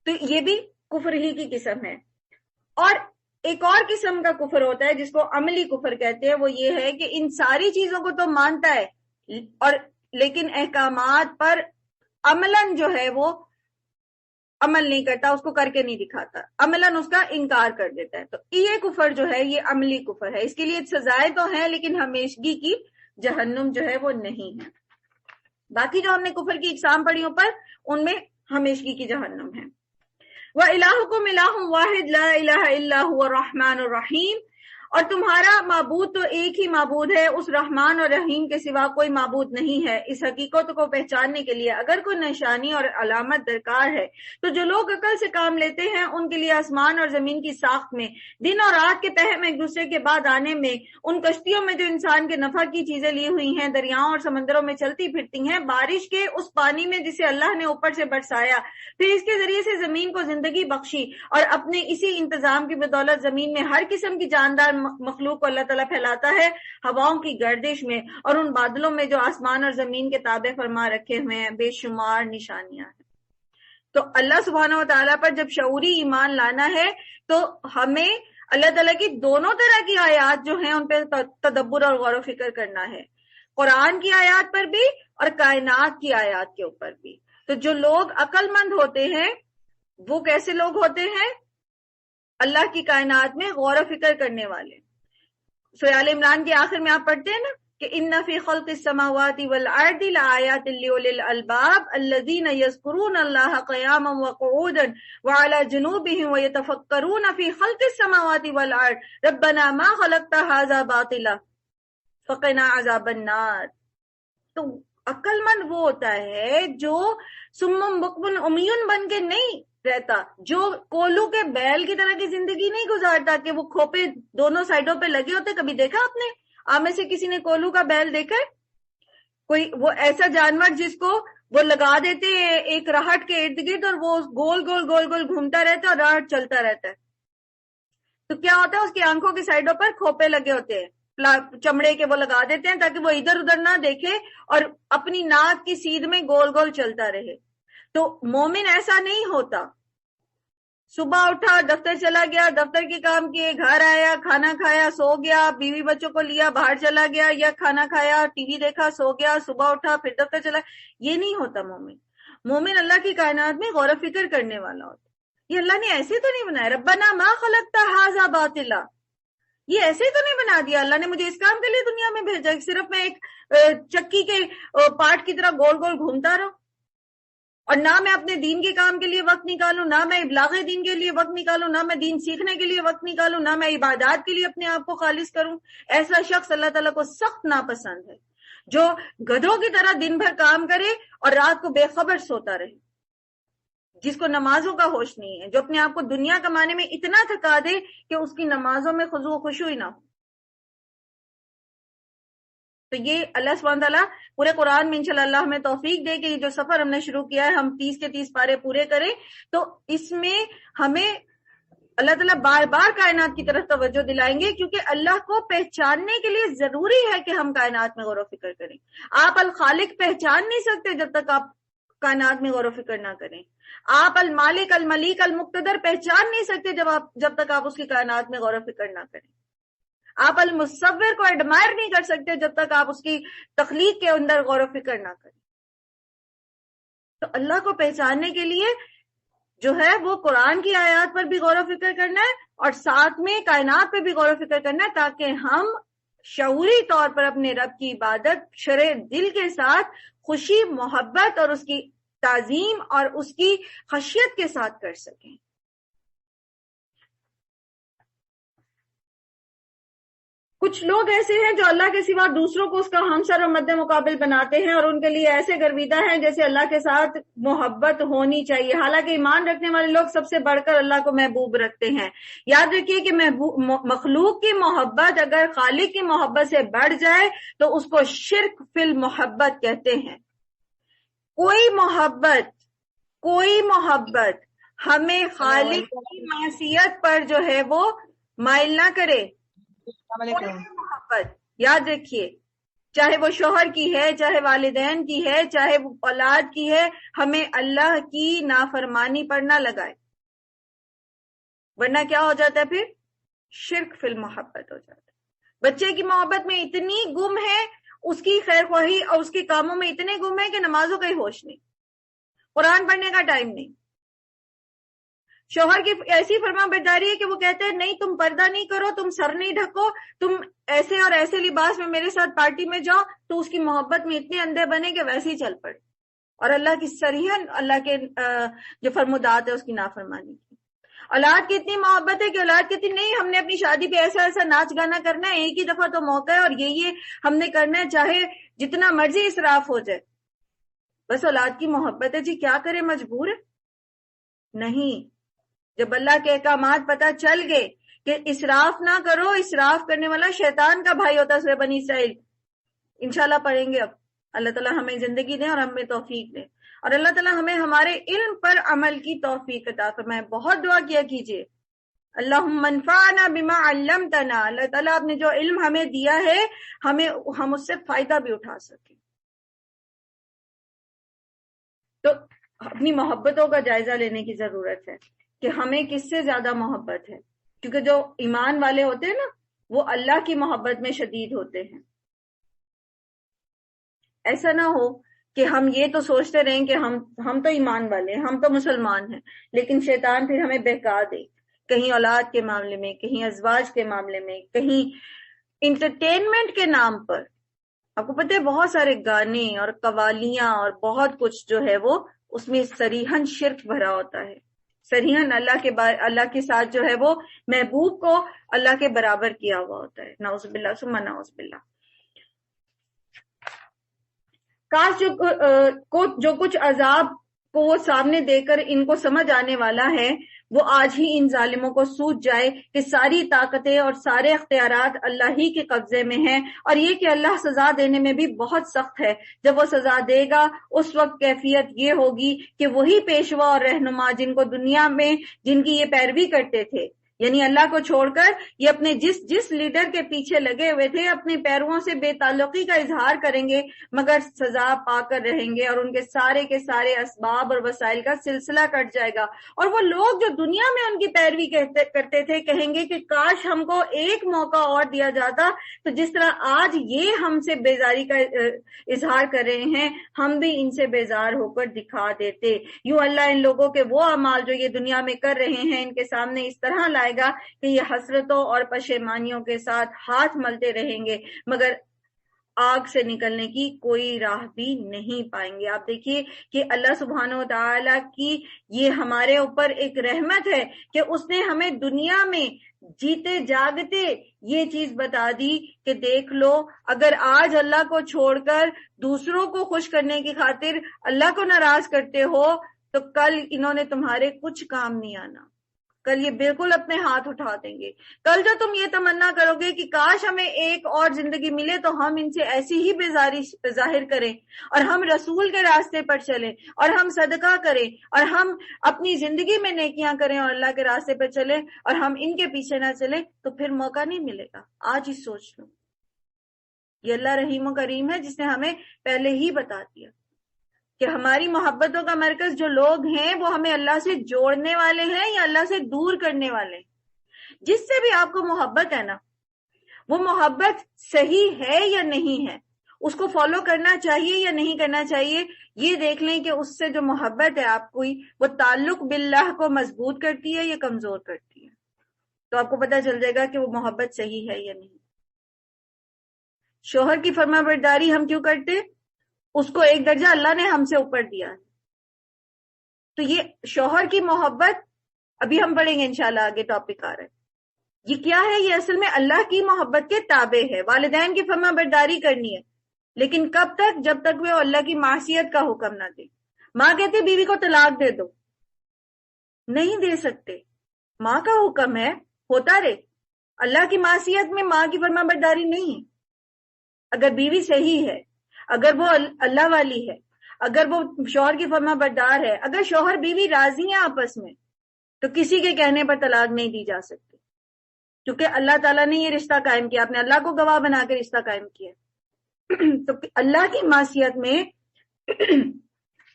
تو یہ بھی کفر ہی کی قسم ہے. اور ایک اور قسم کا کفر ہوتا ہے جس کو عملی کفر کہتے ہیں، وہ یہ ہے کہ ان ساری چیزوں کو تو مانتا ہے اور لیکن احکامات پر عملاً جو ہے وہ عمل نہیں کرتا، اس کو کر کے نہیں دکھاتا، عملاً اس کا انکار کر دیتا ہے. تو یہ کفر جو ہے یہ عملی کفر ہے. اس کے لیے سزائیں تو ہیں لیکن ہمیشگی کی جہنم جو ہے وہ نہیں ہے. باقی جو ہم نے کفر کی اقسام پڑھی اوپر، ان میں ہمیشگی کی جہنم ہے. وَإِلَٰهُكُمْ إِلَٰهٌ وَاحِدٌ لَا إِلَٰهَ إِلَّا هُوَ الرَّحْمَٰنُ الرَّحِيمُ، اور تمہارا معبود تو ایک ہی معبود ہے، اس رحمان اور رحیم کے سوا کوئی معبود نہیں ہے. اس حقیقت کو پہچاننے کے لیے اگر کوئی نشانی اور علامت درکار ہے تو جو لوگ عقل سے کام لیتے ہیں ان کے لیے آسمان اور زمین کی ساخت میں، دن اور رات کے پہم ایک دوسرے کے بعد آنے میں، ان کشتیوں میں جو انسان کے نفع کی چیزیں لی ہوئی ہیں، دریاؤں اور سمندروں میں چلتی پھرتی ہیں، بارش کے اس پانی میں جسے اللہ نے اوپر سے برسایا، پھر اس کے ذریعے سے زمین کو زندگی بخشی، اور اپنے اسی انتظام کی بدولت زمین میں ہر قسم کی جاندار مخلوق کو اللہ تعالیٰ پھیلاتا ہے ہواؤں کی گردش میں، اور ان بادلوں میں جو آسمان اور زمین کے تابع فرما رکھے ہوئے ہیں. بے شمار نشانیاں ہیں. تو اللہ سبحانہ و تعالیٰ پر جب شعوری ایمان لانا ہے تو ہمیں اللہ تعالیٰ کی دونوں طرح کی آیات جو ہیں ان پہ تدبر اور غور و فکر کرنا ہے، قرآن کی آیات پر بھی اور کائنات کی آیات کے اوپر بھی. تو جو لوگ عقل مند ہوتے ہیں وہ کیسے لوگ ہوتے ہیں؟ اللہ کی کائنات میں غور و فکر کرنے والے. سورہ آل عمران کے آخر میں آپ پڑھتے ہیں نا کہ ان فی خلق السماوات والارض لآیات لأولی الالباب الذین یذکرون اللہ قیاما وقعودا وعلی جنوبہم ویتفکرون فی خلق السماوات والارض ربنا ما خلقت ھذا باطلا فقنا عذاب النار. تو عقل مند وہ ہوتا ہے جو سمم بکمن امیون بن کے نہیں رہتا، جو کولو کے بیل کی طرح کی زندگی نہیں گزارتا کہ وہ کھوپے دونوں سائڈوں پہ لگے ہوتے. کبھی دیکھا آپ نے آپ میں سے کسی نے کولو کا بیل دیکھا ہے؟ کوئی وہ ایسا جانور جس کو وہ لگا دیتے ایک راہٹ کے ارد گرد اور وہ گول گول گول گول گھومتا رہتا ہے اور راہٹ چلتا رہتا ہے. تو کیا ہوتا ہے؟ اس کی آنکھوں کی سائڈوں پر کھوپے لگے ہوتے ہیں چمڑے کے، وہ لگا دیتے ہیں تاکہ وہ ادھر ادھر نہ دیکھے اور اپنی ناک کی سیدھ میں گول گول چلتا رہے. تو مومن ایسا نہیں ہوتا. صبح اٹھا، دفتر چلا گیا، دفتر کے کام کیے، گھر آیا، کھانا کھایا، سو گیا، بیوی بچوں کو لیا، باہر چلا گیا، یا کھانا کھایا، ٹی وی دیکھا، سو گیا، صبح اٹھا پھر دفتر چلا. یہ نہیں ہوتا مومن. مومن اللہ کی کائنات میں غور و فکر کرنے والا ہوتا. یہ اللہ نے ایسے تو نہیں بنایا، ربنا ما خلقت ھذا باطلا، یہ ایسے تو نہیں بنا دیا اللہ نے مجھے اس کام کے لیے دنیا میں بھیجا صرف میں ایک چکی کے پارٹ کی طرح گول گول گھومتا رہوں، اور نہ میں اپنے دین کے کام کے لیے وقت نکالوں، نہ میں ابلاغ دین کے لیے وقت نکالوں، نہ میں دین سیکھنے کے لیے وقت نکالوں، نہ میں عبادات کے لیے اپنے آپ کو خالص کروں. ایسا شخص اللہ تعالیٰ کو سخت ناپسند ہے جو گدھوں کی طرح دن بھر کام کرے اور رات کو بے خبر سوتا رہے، جس کو نمازوں کا ہوش نہیں ہے، جو اپنے آپ کو دنیا کمانے میں اتنا تھکا دے کہ اس کی نمازوں میں خضوع و خشوع نہ ہو. تو یہ اللہ سبحانہ تعالیٰ پورے قرآن میں انشاءاللہ اللہ ہمیں توفیق دے کہ یہ جو سفر ہم نے شروع کیا ہے ہم 30 کے 30 پارے پورے کریں. تو اس میں ہمیں اللہ تعالیٰ بار بار کائنات کی طرف توجہ دلائیں گے، کیونکہ اللہ کو پہچاننے کے لیے ضروری ہے کہ ہم کائنات میں غور و فکر کریں۔ آپ الخالق پہچان نہیں سکتے جب تک آپ کائنات میں غور و فکر نہ کریں۔ آپ المالک الملیک المقتدر پہچان نہیں سکتے جب تک آپ اس کی کائنات میں غور و فکر نہ کریں۔ آپ المصور کو ایڈمائر نہیں کر سکتے جب تک آپ اس کی تخلیق کے اندر غور و فکر نہ کریں۔ تو اللہ کو پہچاننے کے لیے جو ہے وہ قرآن کی آیات پر بھی غور و فکر کرنا ہے، اور ساتھ میں کائنات پہ بھی غور و فکر کرنا ہے، تاکہ ہم شعوری طور پر اپنے رب کی عبادت شرع دل کے ساتھ خوشی، محبت اور اس کی تعظیم اور اس کی خشیت کے ساتھ کر سکیں۔ کچھ لوگ ایسے ہیں جو اللہ کے سوا دوسروں کو اس کا ہمسر اور مد مقابل بناتے ہیں، اور ان کے لیے ایسے گرویدہ ہیں جیسے اللہ کے ساتھ محبت ہونی چاہیے، حالانکہ ایمان رکھنے والے لوگ سب سے بڑھ کر اللہ کو محبوب رکھتے ہیں۔ یاد رکھیے کہ مخلوق کی محبت اگر خالق کی محبت سے بڑھ جائے تو اس کو شرک فی المحبت کہتے ہیں۔ کوئی محبت ہمیں خالق کی معصیت پر جو ہے وہ مائل نہ کرے۔ محبت یاد رکھیے، چاہے وہ شوہر کی ہے، چاہے والدین کی ہے، چاہے وہ اولاد کی ہے، ہمیں اللہ کی نافرمانی پر نہ لگائے، ورنہ کیا ہو جاتا ہے؟ پھر شرک فی المحبت ہو جاتا ہے۔ بچے کی محبت میں اتنی گم ہے، اس کی خیر خواہی اور اس کے کاموں میں اتنے گم ہے کہ نمازوں کا ہی ہوش نہیں، قرآن پڑھنے کا ٹائم نہیں۔ شوہر کی ایسی فرما برداری ہے کہ وہ کہتے ہیں نہیں تم پردہ نہیں کرو، تم سر نہیں ڈھکو، تم ایسے اور ایسے لباس میں میرے ساتھ پارٹی میں جاؤ، تو اس کی محبت میں اتنے اندھے بنے کہ ویسے ہی چل پڑے، اور اللہ کی صریحاً اللہ کے جو فرمودات ہے اس کی نافرمانی کی۔ اولاد کی اتنی محبت ہے کہ اولاد کہتی نہیں ہم نے اپنی شادی پہ ایسا ایسا ناچ گانا کرنا ہے، ایک ہی دفعہ تو موقع ہے اور یہ ہم نے کرنا ہے، چاہے جتنا مرضی اسراف ہو جائے۔ بس اولاد کی محبت ہے، جی کیا کرے، مجبور ہے؟ نہیں، جب اللہ کے احکامات پتہ چل گئے کہ اسراف نہ کرو، اسراف کرنے والا شیطان کا بھائی ہوتا ہے، سورہ بنی اسرائیل انشاءاللہ پڑھیں گے اب۔ اللہ تعالیٰ ہمیں زندگی دیں اور ہمیں توفیق دیں، اور اللہ تعالیٰ ہمیں ہمارے علم پر عمل کی توفیق عطا فرمائے۔ بہت دعا کیا کیجئے، اللہم انفعنا بما علمتنا، اللہ تعالیٰ آپ نے جو علم ہمیں دیا ہے ہم اس سے فائدہ بھی اٹھا سکیں۔ تو اپنی محبتوں کا جائزہ لینے کی ضرورت ہے کہ ہمیں کس سے زیادہ محبت ہے، کیونکہ جو ایمان والے ہوتے ہیں نا وہ اللہ کی محبت میں شدید ہوتے ہیں۔ ایسا نہ ہو کہ ہم یہ تو سوچتے رہیں کہ ہم تو ایمان والے ہیں، ہم تو مسلمان ہیں، لیکن شیطان پھر ہمیں بہکا دے، کہیں اولاد کے معاملے میں، کہیں ازواج کے معاملے میں، کہیں انٹرٹینمنٹ کے نام پر۔ آپ کو پتہ ہے بہت سارے گانے اور قوالیاں اور بہت کچھ جو ہے وہ اس میں صریحاً شرک بھرا ہوتا ہے، صریحاً اللہ کے ساتھ جو ہے وہ محبوب کو اللہ کے برابر کیا ہوا ہوتا ہے۔ نعوذ باللہ ثم نعوذ باللہ۔ کاش جو کچھ عذاب کو وہ سامنے دے کر ان کو سمجھ آنے والا ہے وہ آج ہی ان ظالموں کو سوچ جائے کہ ساری طاقتیں اور سارے اختیارات اللہ ہی کے قبضے میں ہیں، اور یہ کہ اللہ سزا دینے میں بھی بہت سخت ہے۔ جب وہ سزا دے گا اس وقت کیفیت یہ ہوگی کہ وہی پیشوا اور رہنما جن کو دنیا میں جن کی یہ پیروی کرتے تھے، یعنی اللہ کو چھوڑ کر یہ اپنے جس لیڈر کے پیچھے لگے ہوئے تھے، اپنے پیرووں سے بے تعلقی کا اظہار کریں گے، مگر سزا پا کر رہیں گے، اور ان کے سارے اسباب اور وسائل کا سلسلہ کٹ جائے گا۔ اور وہ لوگ جو دنیا میں ان کی پیروی کرتے تھے کہیں گے کہ کاش ہم کو ایک موقع اور دیا جاتا، تو جس طرح آج یہ ہم سے بیزاری کا اظہار کر رہے ہیں ہم بھی ان سے بیزار ہو کر دکھا دیتے۔ یوں اللہ ان لوگوں کے وہ اعمال جو یہ دنیا میں کر رہے ہیں ان کے سامنے اس طرح لائے گا کہ یہ حسرتوں اور پشیمانیوں کے ساتھ ہاتھ ملتے رہیں گے، مگر آگ سے نکلنے کی کوئی راہ بھی نہیں پائیں گے۔ آپ دیکھیے کہ اللہ سبحانہ و تعالیٰ کی یہ ہمارے اوپر ایک رحمت ہے کہ اس نے ہمیں دنیا میں جیتے جاگتے یہ چیز بتا دی کہ دیکھ لو، اگر آج اللہ کو چھوڑ کر دوسروں کو خوش کرنے کی خاطر اللہ کو ناراض کرتے ہو تو کل انہوں نے تمہارے کچھ کام نہیں آنا، کل یہ بالکل اپنے ہاتھ اٹھا دیں گے. کل جو تم یہ تمنا کرو گے کہ کاش ہمیں ایک اور زندگی ملے تو ہم ان سے ایسی ہی بیزاری ظاہر کریں اور ہم رسول کے راستے پر چلیں اور ہم صدقہ کریں اور ہم اپنی زندگی میں نیکیاں کریں اور اللہ کے راستے پر چلیں اور ہم ان کے پیچھے نہ چلیں تو پھر موقع نہیں ملے گا. آج ہی سوچ لو. یہ اللہ رحیم و کریم ہے جس نے ہمیں پہلے ہی بتا دیا کہ ہماری محبتوں کا مرکز جو لوگ ہیں وہ ہمیں اللہ سے جوڑنے والے ہیں یا اللہ سے دور کرنے والے ہیں. جس سے بھی آپ کو محبت ہے نا، وہ محبت صحیح ہے یا نہیں ہے، اس کو فالو کرنا چاہیے یا نہیں کرنا چاہیے، یہ دیکھ لیں کہ اس سے جو محبت ہے آپ کو وہ تعلق باللہ کو مضبوط کرتی ہے یا کمزور کرتی ہے. تو آپ کو پتہ چل جائے گا کہ وہ محبت صحیح ہے یا نہیں. شوہر کی فرما برداری ہم کیوں کرتے؟ اس کو ایک درجہ اللہ نے ہم سے اوپر دیا ہے. تو یہ شوہر کی محبت ابھی ہم پڑھیں گے انشاءاللہ، آگے ٹاپک آ رہا ہے. یہ کیا ہے؟ یہ اصل میں اللہ کی محبت کے تابع ہے. والدین کی فرما برداری کرنی ہے، لیکن کب تک؟ جب تک وہ اللہ کی معصیت کا حکم نہ دے. ماں کہتی بیوی کو طلاق دے دو، نہیں دے سکتے. ماں کا حکم ہے، ہوتا رہے. اللہ کی معصیت میں ماں کی فرما برداری نہیں ہے. اگر بیوی صحیح ہے، اگر وہ اللہ والی ہے، اگر وہ شوہر کی فرما بردار ہے، اگر شوہر بیوی راضی ہیں آپس میں، تو کسی کے کہنے پر طلاق نہیں دی جا سکتی، کیونکہ اللہ تعالیٰ نے یہ رشتہ قائم کیا. آپ نے اللہ کو گواہ بنا کے رشتہ قائم کیا. تو اللہ کی معصیت میں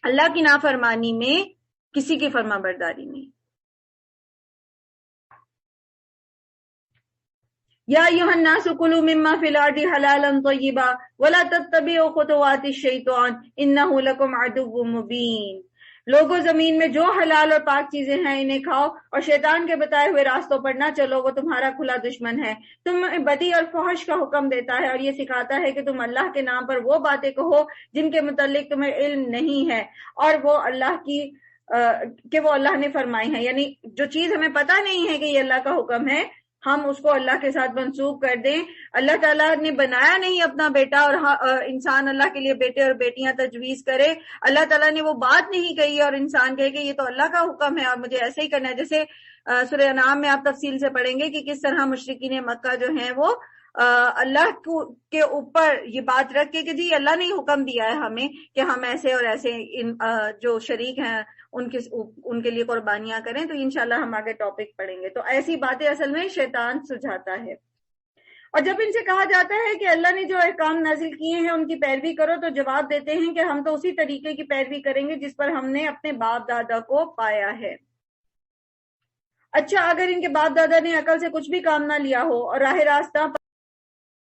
اللہ کی نافرمانی میں کسی کی فرما برداری نہیں. یا ایھا الناس کلوا مما فی الارض حلالا طیبا ولا تتبعوا خطوات الشیطان انہ لکم عدو مبین. لوگوں زمین میں جو حلال اور پاک چیزیں ہیں انہیں کھاؤ اور شیطان کے بتائے ہوئے راستوں پر نہ چلو، وہ تمہارا کھلا دشمن ہے. تم بدی اور فحش کا حکم دیتا ہے اور یہ سکھاتا ہے کہ تم اللہ کے نام پر وہ باتیں کہو جن کے متعلق تمہیں علم نہیں ہے اور وہ اللہ کی کہ وہ اللہ نے فرمائی ہے. یعنی جو چیز ہمیں پتہ نہیں ہے کہ یہ اللہ کا حکم ہے، ہم اس کو اللہ کے ساتھ منسوب کر دیں. اللہ تعالیٰ نے بنایا نہیں اپنا بیٹا اور انسان اللہ کے لیے بیٹے اور بیٹیاں تجویز کرے. اللہ تعالیٰ نے وہ بات نہیں کہی اور انسان کہے کہ یہ تو اللہ کا حکم ہے اور مجھے ایسے ہی کرنا ہے. جیسے سورہ انعام میں آپ تفصیل سے پڑھیں گے کہ کس طرح مشرکین مکہ جو ہیں وہ اللہ کے اوپر یہ بات رکھ کے کہ جی اللہ نے حکم دیا ہے ہمیں کہ ہم ایسے اور ایسے جو شریک ہیں ان کے لیے قربانیاں کریں. تو انشاءاللہ ہم آگے ٹاپک پڑھیں گے. تو ایسی باتیں اصل میں شیطان سجھاتا ہے. اور جب ان سے کہا جاتا ہے کہ اللہ نے جو احکام نازل کیے ہیں ان کی پیروی کرو، تو جواب دیتے ہیں کہ ہم تو اسی طریقے کی پیروی کریں گے جس پر ہم نے اپنے باپ دادا کو پایا ہے. اچھا، اگر ان کے باپ دادا نے عقل سے کچھ بھی کام نہ لیا ہو اور راہ راستہ